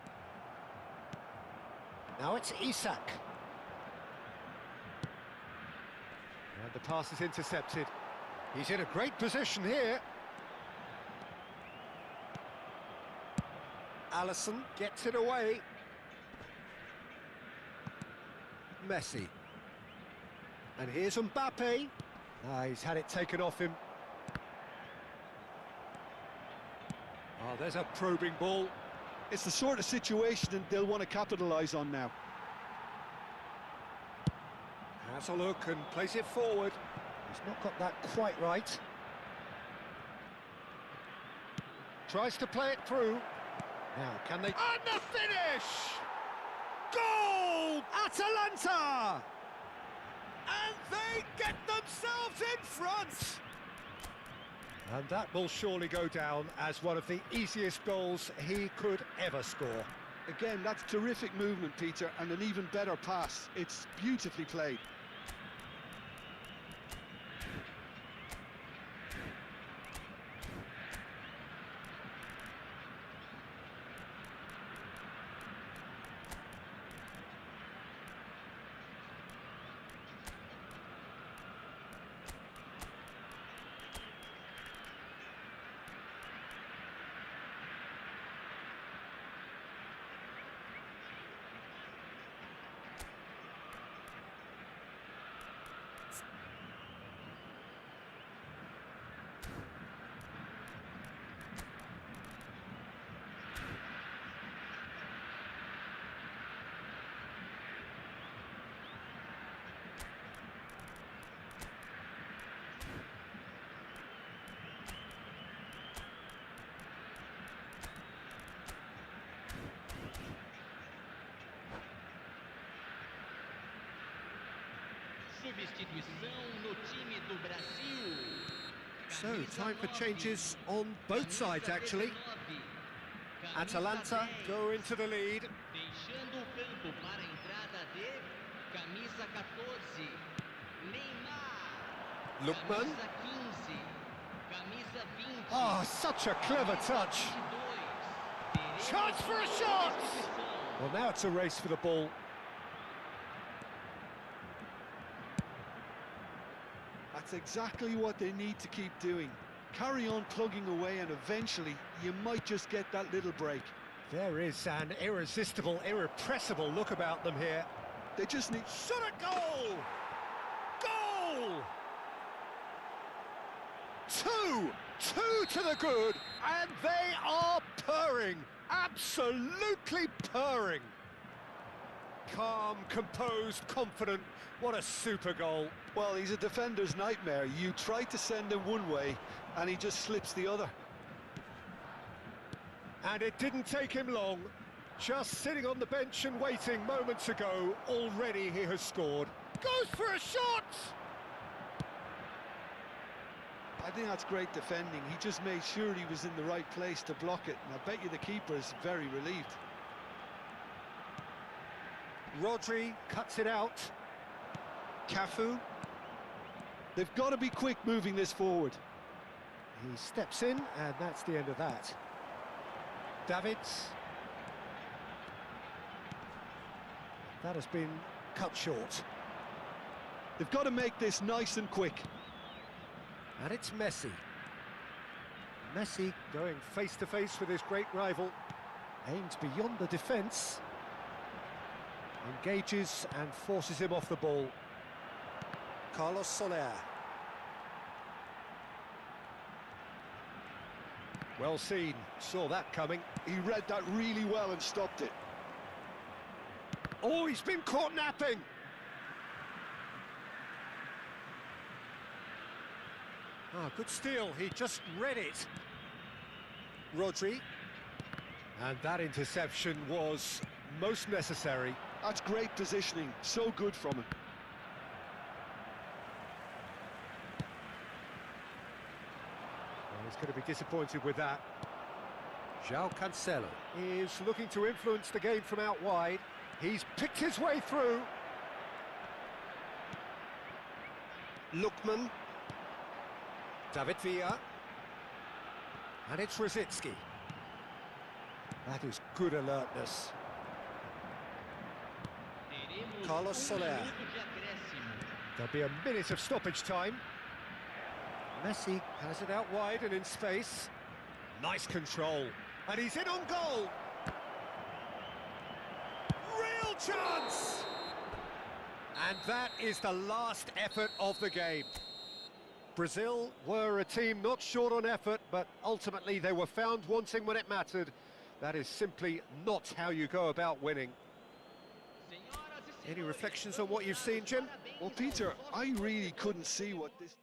Now it's Isak. And the pass is intercepted. He's in a great position here. Alisson gets it away. Messi. And here's Mbappe. He's had it taken off him. Oh, there's a probing ball. It's the sort of situation that they'll want to capitalise on now. Has a look and plays it forward. He's not got that quite right. Tries to play it through. Now, can they... And the finish! Goal! Atalanta! And they get themselves in front! And that will surely go down as one of the easiest goals he could ever score. Again, that's terrific movement, Peter, and an even better pass. It's beautifully played. Substituição no time do Brasil. So, time for changes on both sides, actually. Atalanta go into the lead. Deixando o campo para a entrada de camisa 14, Neymar. Lookman. Camisa 15, camisa 20. Oh, such a clever touch. 22. Chance for a shot! Well, now it's a race for the ball. That's exactly what they need to keep doing. Carry on plugging away, and eventually you might just get that little break. There is an irresistible, irrepressible look about them here. They just need... Shot a goal! Goal! Two to the good, and they are purring, absolutely purring. Calm, composed, confident, what a super goal. Well, he's a defender's nightmare. You try to send him one way, and he just slips the other. And it didn't take him long. Just sitting on the bench and waiting moments ago, already he has scored. Goes for a shot! I think that's great defending. He just made sure he was in the right place to block it, and I bet you the keeper's very relieved. Rodri cuts it out. Cafu. They've got to be quick moving this forward. He steps in, and that's the end of that. Davids. That has been cut short. They've got to make this nice and quick. And it's Messi. Messi going face-to-face with his great rival. Aims beyond the defence. Engages and forces him off the ball. Carlos Soler. Well seen, saw that coming. He read that really well and stopped it. Oh, he's been caught napping! Ah, good steal, he just read it. Rodri. And that interception was most necessary. That's great positioning, so good from him. Well, he's going to be disappointed with that. João Cancelo is looking to influence the game from out wide. He's picked his way through. Lookman. David Villa. And it's Rosicki. That is good alertness. Carlos Soler. There'll be a minute of stoppage time. Messi has it out wide and in space. Nice control. And he's in on goal. Real chance! And that is the last effort of the game. Brazil were a team not short on effort, but ultimately they were found wanting when it mattered. That is simply not how you go about winning. Any reflections on what you've seen, Jim? Well, Peter, I really couldn't see what this...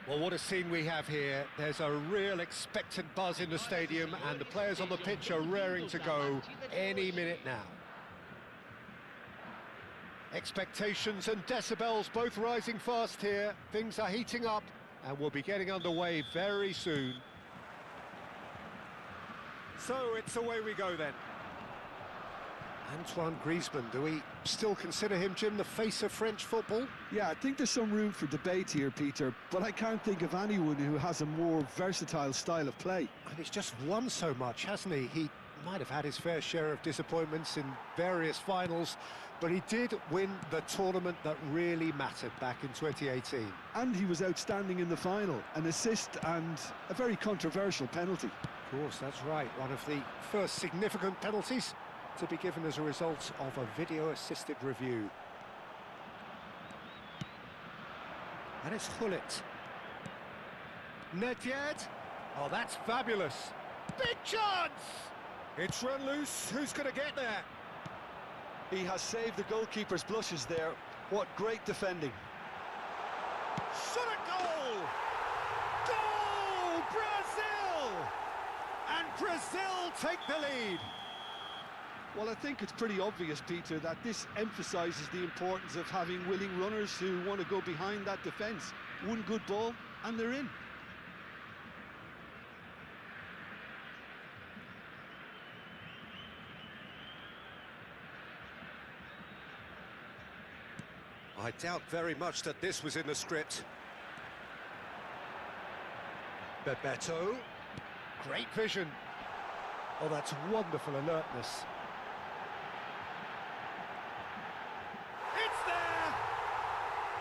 Well, what a scene we have here. There's a real expectant buzz in the stadium, and the players on the pitch are raring to go any minute now. Expectations and decibels both rising fast here. Things are heating up, and we'll be getting underway very soon. So it's away we go then. Antoine Griezmann, do we still consider him, Jim, the face of French football? Yeah, I think there's some room for debate here, Peter, but I can't think of anyone who has a more versatile style of play. And he's just won so much, hasn't he? He might have had his fair share of disappointments in various finals, but he did win the tournament that really mattered back in 2018. And he was outstanding in the final, an assist and a very controversial penalty. Of course, that's right. One of the first significant penalties to be given as a result of a video-assisted review. And it's Gullit. Nedved. Oh, that's fabulous. Big chance! It's run loose. Who's going to get there? He has saved the goalkeeper's blushes there. What great defending. Shot a goal! Goal! Brazil! And Brazil take the lead. Well, I think it's pretty obvious, Peter, that this emphasises the importance of having willing runners who want to go behind that defence. One good ball, and they're in. I doubt very much that this was in the script. Bebeto. Great vision. Oh, that's wonderful alertness. It's there!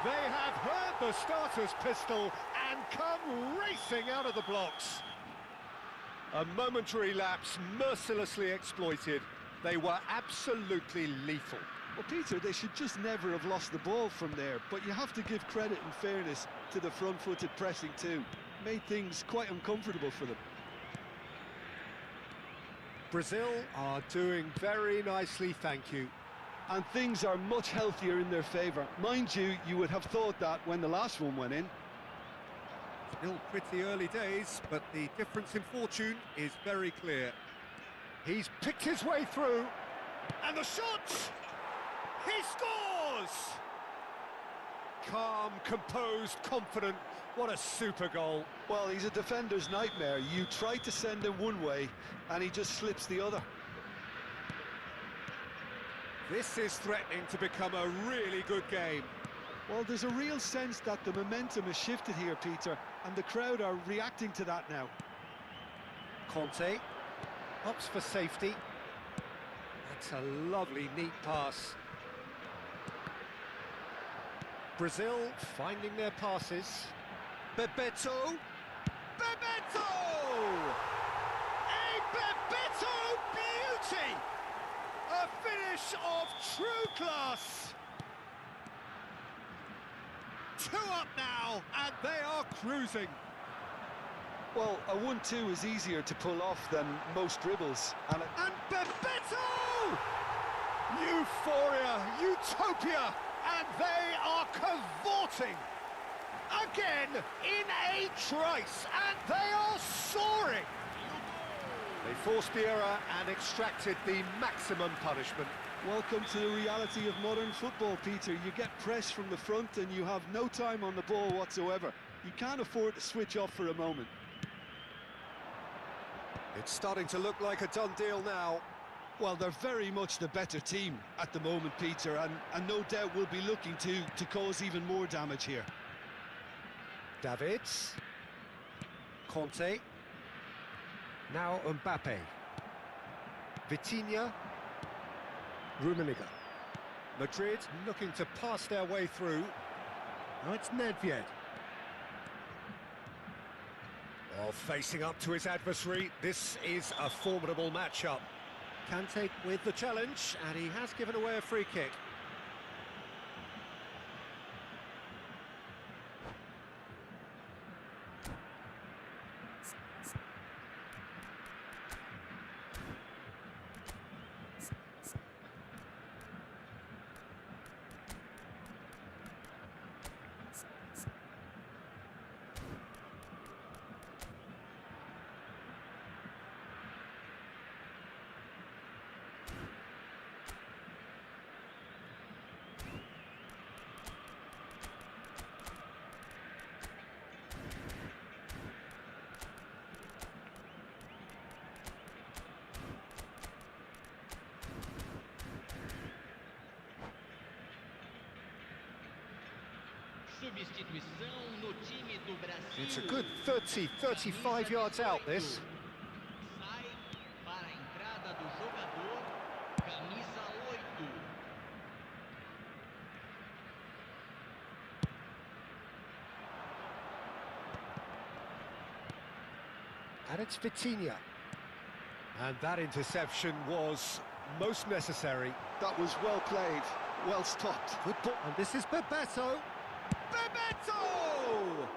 They have heard the starter's pistol and come racing out of the blocks. A momentary lapse mercilessly exploited. They were absolutely lethal. Well, Peter, they should just never have lost the ball from there, but you have to give credit and fairness to the front-footed pressing too. Made things quite uncomfortable for them. Brazil are doing very nicely, thank you. And things are much healthier in their favour. Mind you, you would have thought that when the last one went in. Still pretty early days, but the difference in fortune is very clear. He's picked his way through, and the shot! He scores! Calm, composed, confident. What a super goal. Well, he's a defender's nightmare. You try to send him one way, and he just slips the other. This is threatening to become a really good game. Well, there's a real sense that the momentum has shifted here, Peter, and the crowd are reacting to that now. Conte opts for safety. That's a lovely, neat pass. Brazil finding their passes. Bebeto! Bebeto! A Bebeto beauty! A finish of true class! 2 up now, and they are cruising. Well, a 1-2 is easier to pull off than most dribbles. And Bebeto! Euphoria, utopia, and they are cavorting. Again, in a trice, and they are soaring. They forced the error and extracted the maximum punishment. welcome to the reality of modern football, Peter. You get pressed from the front and you have no time on the ball whatsoever. You can't afford to switch off for a moment. It's starting to look like a done deal now. Well, they're very much the better team at the moment, Peter, and no doubt will be looking to cause even more damage here. Davids. Conte. Now Mbappe. Vitinha. Rummenigge. Madrid looking to pass their way through. Now it's Nedved. Well, facing up to his adversary, this is a formidable matchup. Kante with the challenge, and he has given away a free kick. Substituição no time do Brasil. It's a good 30, 35 yards out, this. Sai para a entrada do jogador, camisa 8. And it's Vitinha. And that interception was most necessary. That was well played, well stopped. Good ball. And this is Bebeto. Bebeto!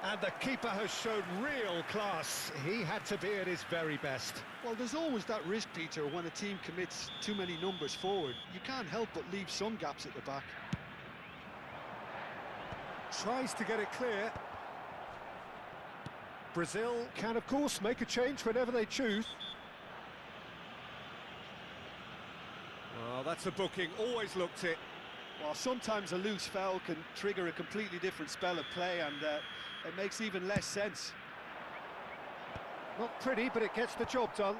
And the keeper has shown real class. He had to be at his very best. Well, there's always that risk, Peter, when a team commits too many numbers forward. You can't help but leave some gaps at the back. Tries to get it clear. Brazil can, of course, make a change whenever they choose. Well, that's a booking. Always looked it. Well, sometimes a loose foul can trigger a completely different spell of play, and it makes even less sense. Not pretty, but it gets the job done.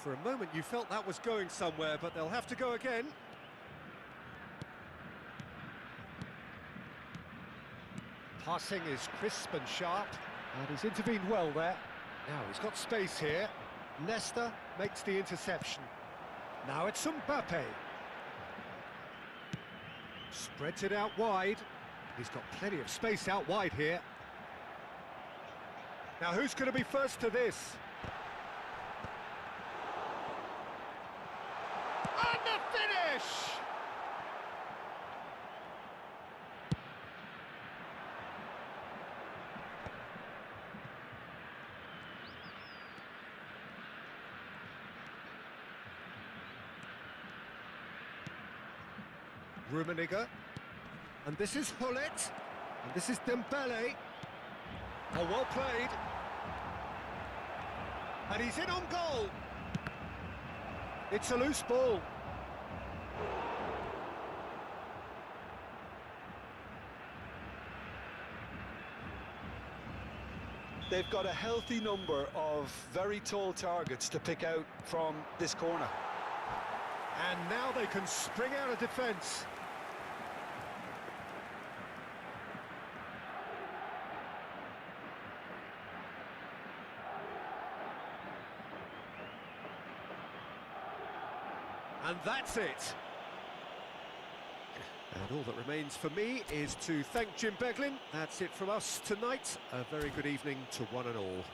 For a moment, you felt that was going somewhere, but they'll have to go again. Passing is crisp and sharp, and he's intervened well there. Now he's got space here. Nesta makes the interception. Now it's Mbappe. Spreads it out wide. He's got plenty of space out wide here. Now who's going to be first to this? And the finish! Rummenigge, and this is Hullet, and this is Dembele. Oh, well played. And he's in on goal. It's a loose ball. They've got a healthy number of very tall targets to pick out from this corner. And now they can spring out of defence. And that's it. And all that remains for me is to thank Jim Beglin. That's it from us tonight. A very good evening to one and all.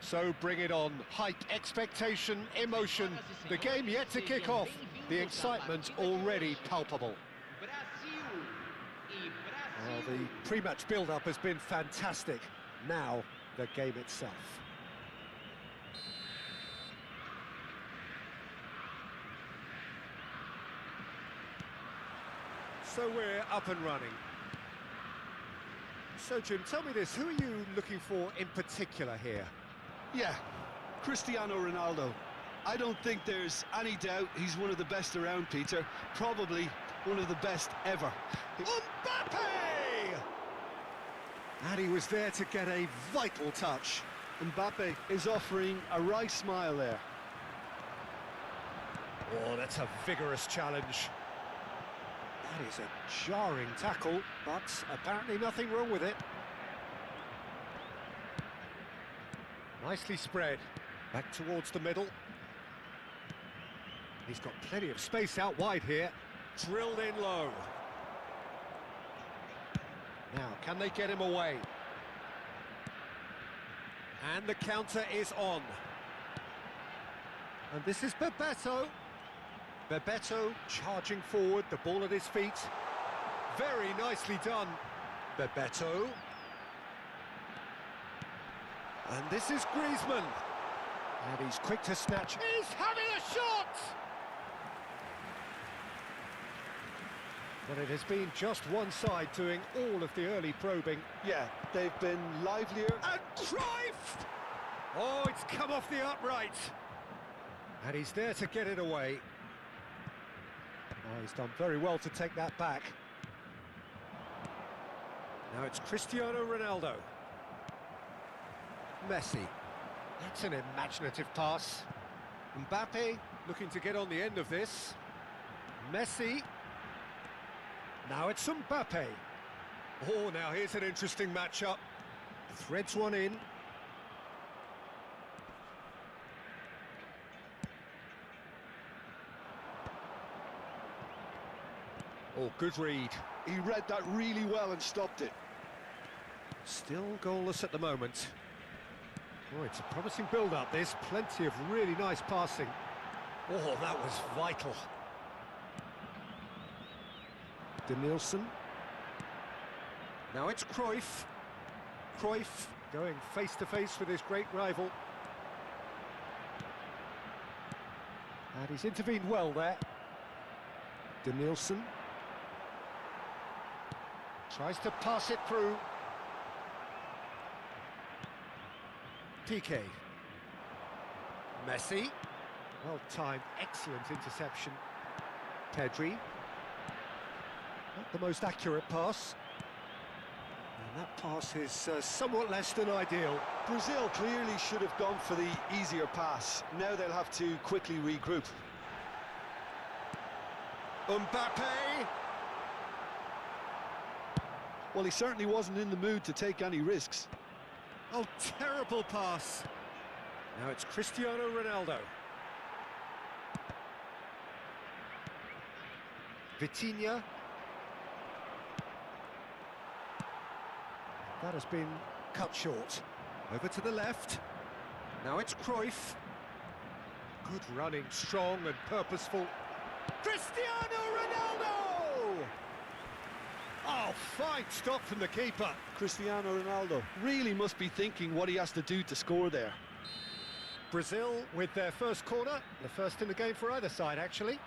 So bring it on. Hype, expectation, emotion. The game yet to kick off. The excitement already palpable. Oh, the pre-match build-up has been fantastic. Now, the game itself. So we're up and running. So, Jim, tell me this, who are you looking for in particular here? Yeah, Cristiano Ronaldo. I don't think there's any doubt he's one of the best around, Peter. Probably one of the best ever. Mbappe! And he was there to get a vital touch. Mbappe is offering a right smile there. Oh, that's a vigorous challenge. That is a jarring tackle, but apparently nothing wrong with it. Nicely spread. Back towards the middle. He's got plenty of space out wide here. Drilled in low. Now, can they get him away? And the counter is on. And this is Bebeto. Bebeto charging forward, the ball at his feet. Very nicely done, Bebeto. And this is Griezmann. And he's quick to snatch. He's having a shot! But it has been just one side doing all of the early probing. Yeah, they've been livelier. And Cruyff! Oh, it's come off the upright. And he's there to get it away. Oh, he's done very well to take that back. Now it's Cristiano Ronaldo. Messi. That's an imaginative pass. Mbappe looking to get on the end of this. Messi. Now it's Mbappe. Oh, now here's an interesting matchup. Threads one in. Oh, good read. He read that really well and stopped it. Still goalless at the moment. Oh, it's a promising build-up, this. Plenty of really nice passing. Oh, that was vital. Denilson. Now it's Cruyff. Cruyff going face-to-face with his great rival. And he's intervened well there. Denilson. Tries to pass it through. Piqué. Messi. Well timed, excellent interception. Pedri. Not the most accurate pass. And that pass is somewhat less than ideal. Brazil clearly should have gone for the easier pass. Now they'll have to quickly regroup. Mbappe. Well, he certainly wasn't in the mood to take any risks. Oh, terrible pass. Now it's Cristiano Ronaldo. Vitinha. That has been cut short. Over to the left. Now it's Cruyff. Good running, strong and purposeful. Cristiano Ronaldo! Oh, fine stop from the keeper. Cristiano Ronaldo really must be thinking what he has to do to score there. Brazil with their first corner, the first in the game for either side, actually.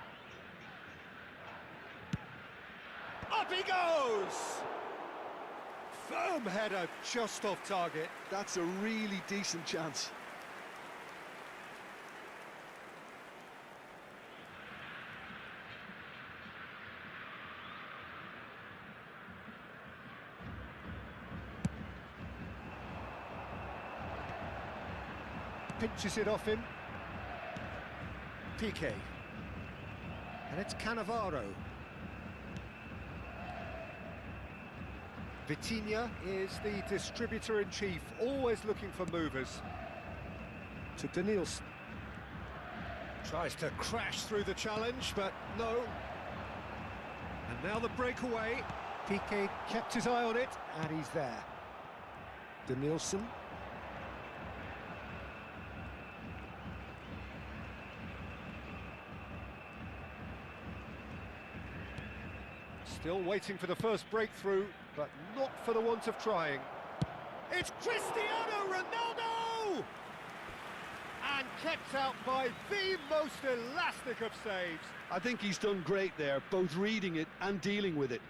Up he goes! Firm header, just off target. That's a really decent chance. Pinches it off him. Piqué. And it's Cannavaro. Vitinha is the distributor-in-chief, always looking for movers. To Denilson. Tries to crash through the challenge, but no. And now the breakaway. Piqué kept his eye on it, and he's there. Denilson. Still waiting for the first breakthrough, but not for the want of trying. It's Cristiano Ronaldo! And kept out by the most elastic of saves. I think he's done great there, both reading it and dealing with it.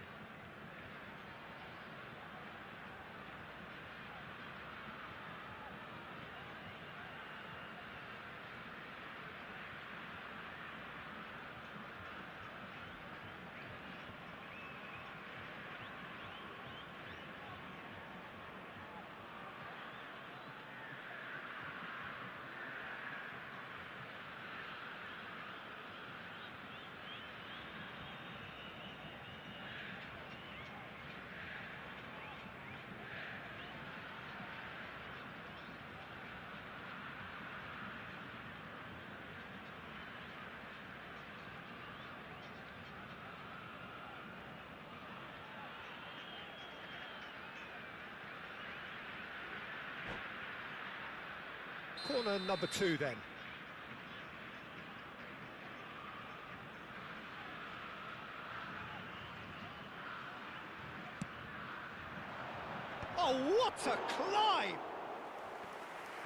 Corner number 2 then. Oh, what a climb!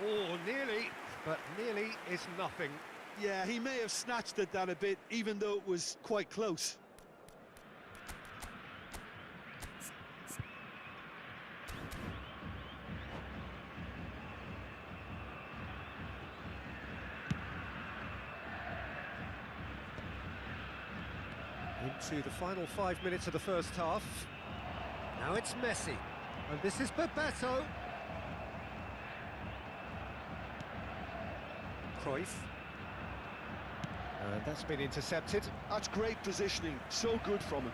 Oh, nearly, but nearly is nothing. Yeah, he may have snatched at that a bit, even though it was quite close. Into the final 5 minutes of the first half. Now it's Messi, and this is Bebeto. Cruyff. And that's been intercepted. That's great positioning, so good from him.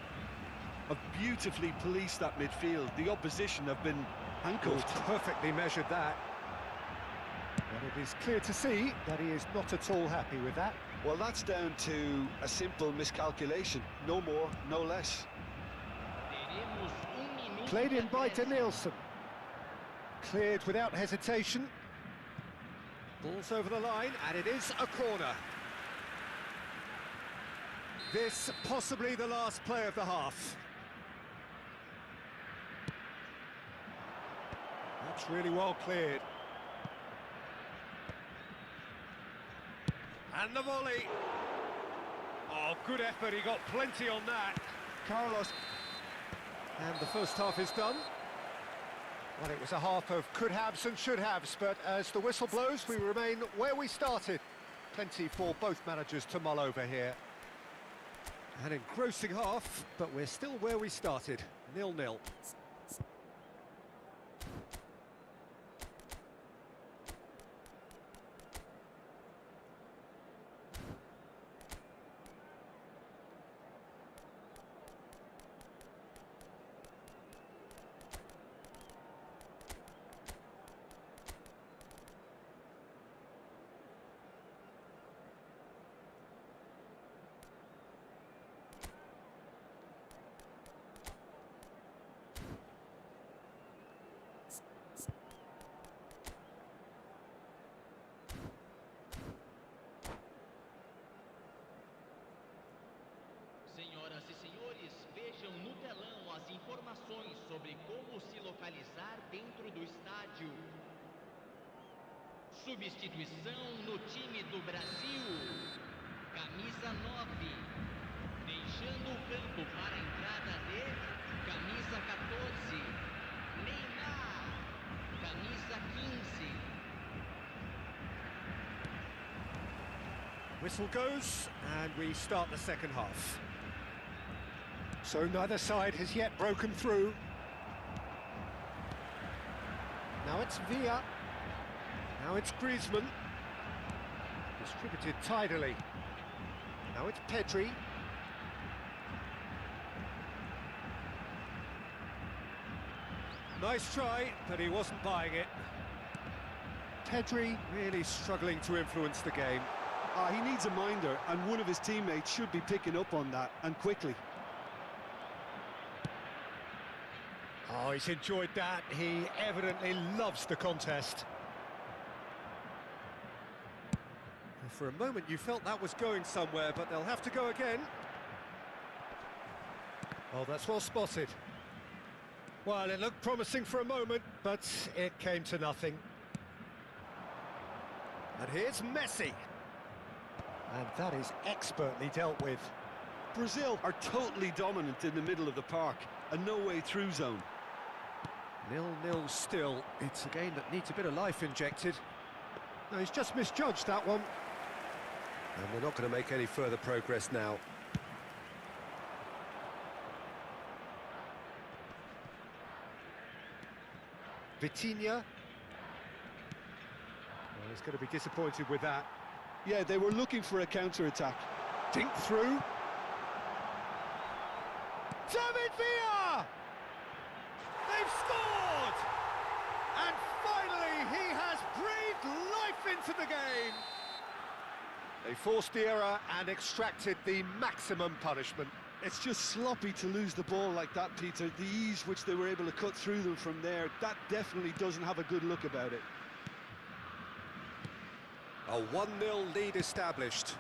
Have beautifully policed that midfield. The opposition have been handcuffed. Perfectly measured that. And it is clear to see that he is not at all happy with that. Well, that's down to a simple miscalculation. No more, no less. Played in by Denilson. Cleared without hesitation. Ball's over the line, and it is a corner. This possibly the last play of the half. That's really well cleared. And the volley. Oh, good effort, he got plenty on that. Carlos. And the first half is done. Well, it was a half of could-haves and should-haves, but as the whistle blows, we remain where we started. Plenty for both managers to mull over here. An engrossing half, but we're still where we started, 0-0. Senhoras e senhores, vejam no telão as informações sobre como se localizar dentro do estádio. Substituição no time do Brasil. Camisa 9. Deixando o campo para a entrada de camisa 14. Neymar. Camisa 15. Whistle goes, and we start the second half. So neither side has yet broken through. Now it's Villa. Now it's Griezmann. Distributed tidily. Now it's Pedri. Nice try, but he wasn't buying it. Pedri really struggling to influence the game. He needs a minder, and one of his teammates should be picking up on that, and quickly. Oh, he's enjoyed that. He evidently loves the contest. For a moment you felt that was going somewhere, but they'll have to go again. Oh, that's well spotted. Well, it looked promising for a moment, but it came to nothing. And here's Messi. And that is expertly dealt with. Brazil are totally dominant in the middle of the park, a no-way through zone. 0-0 still. It's a game that needs a bit of life injected. No, he's just misjudged that one. And we're not going to make any further progress now. Vitinha. Well, he's going to be disappointed with that. Yeah, they were looking for a counter-attack. Dink through. David Villa! They've scored! And finally, he has breathed life into the game. They forced the error and extracted the maximum punishment. It's just sloppy to lose the ball like that, Peter. The ease which they were able to cut through them from there, that definitely doesn't have a good look about it. A 1-0 lead established.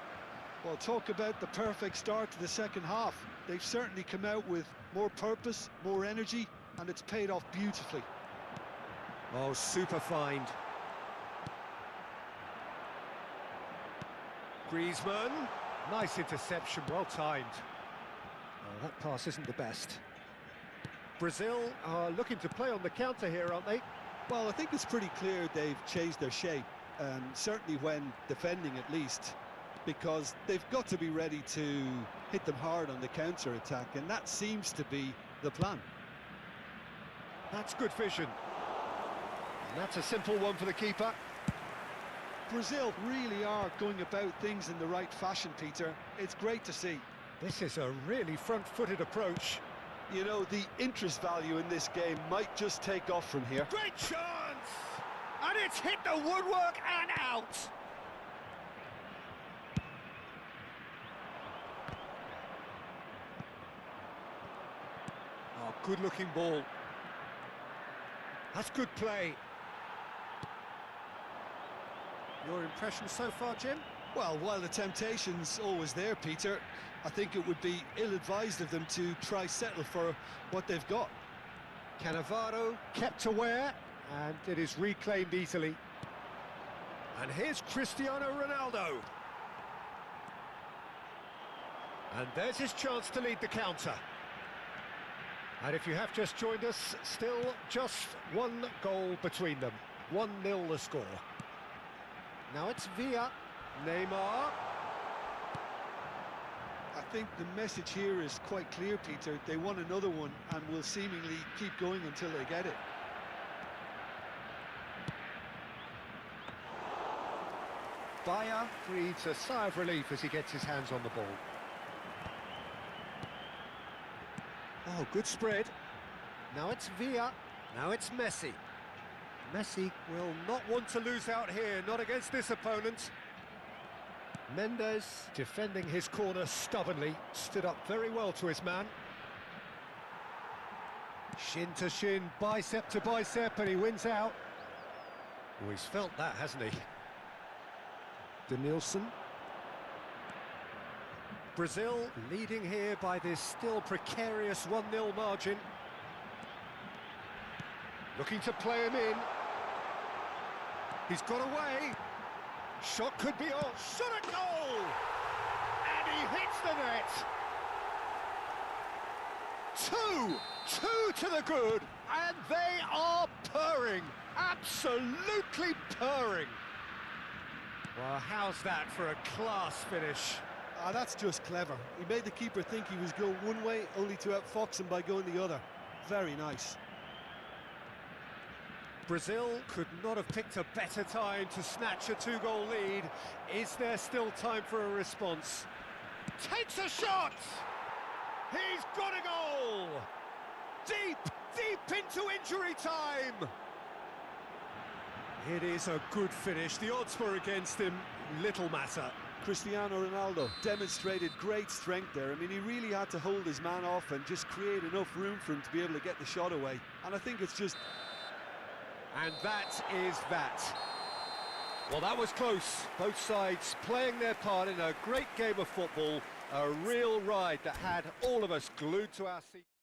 Well, talk about the perfect start to the second half. They've certainly come out with more purpose, more energy, and it's paid off beautifully. Oh, super find. Griezmann. Nice interception, well timed. Oh, that pass isn't the best. Brazil are looking to play on the counter here, aren't they? Well, I think it's pretty clear they've changed their shape, certainly when defending at least, because they've got to be ready to hit them hard on the counter-attack, and that seems to be the plan. That's good vision. And that's a simple one for the keeper. Brazil really are going about things in the right fashion, Peter. It's great to see. This is a really front-footed approach. You know, the interest value in this game might just take off from here. Great chance! And it's hit the woodwork and out! Oh, good-looking ball. That's good play. Your impression so far, Jim? Well, while the temptation's always there, Peter, I think it would be ill-advised of them to try settle for what they've got. Cannavaro kept aware, and it is reclaimed easily. And here's Cristiano Ronaldo. And there's his chance to lead the counter. And if you have just joined us, still just one goal between them. 1-0 the score. Now it's Villa. Neymar. I think the message here is quite clear, Peter. They want another one and will seemingly keep going until they get it. Bayer breathes a sigh of relief as he gets his hands on the ball. Oh, good spread. Now it's Villa. Now it's Messi. Messi will not want to lose out here, not against this opponent. Mendes, defending his corner stubbornly, stood up very well to his man. Shin to shin, bicep to bicep, and he wins out. Oh, he's felt that, hasn't he? Denilson. Brazil leading here by this still precarious 1-0 margin. Looking to play him in. He's got away. Shot could be on. Shot at goal! And he hits the net. Two to the good, and they are purring. Absolutely purring. Well, how's that for a class finish? Ah, that's just clever. He made the keeper think he was going one way, only to outfox him by going the other. Very nice. Brazil could not have picked a better time to snatch a two-goal lead. Is there still time for a response? Takes a shot! He's got a goal! Deep into injury time! It is a good finish. The odds were against him. Little matter. Cristiano Ronaldo demonstrated great strength there. I mean, he really had to hold his man off and just create enough room for him to be able to get the shot away. And I think it's just... And that is that. Well, that was close. Both sides playing their part in a great game of football. A real ride that had all of us glued to our seats.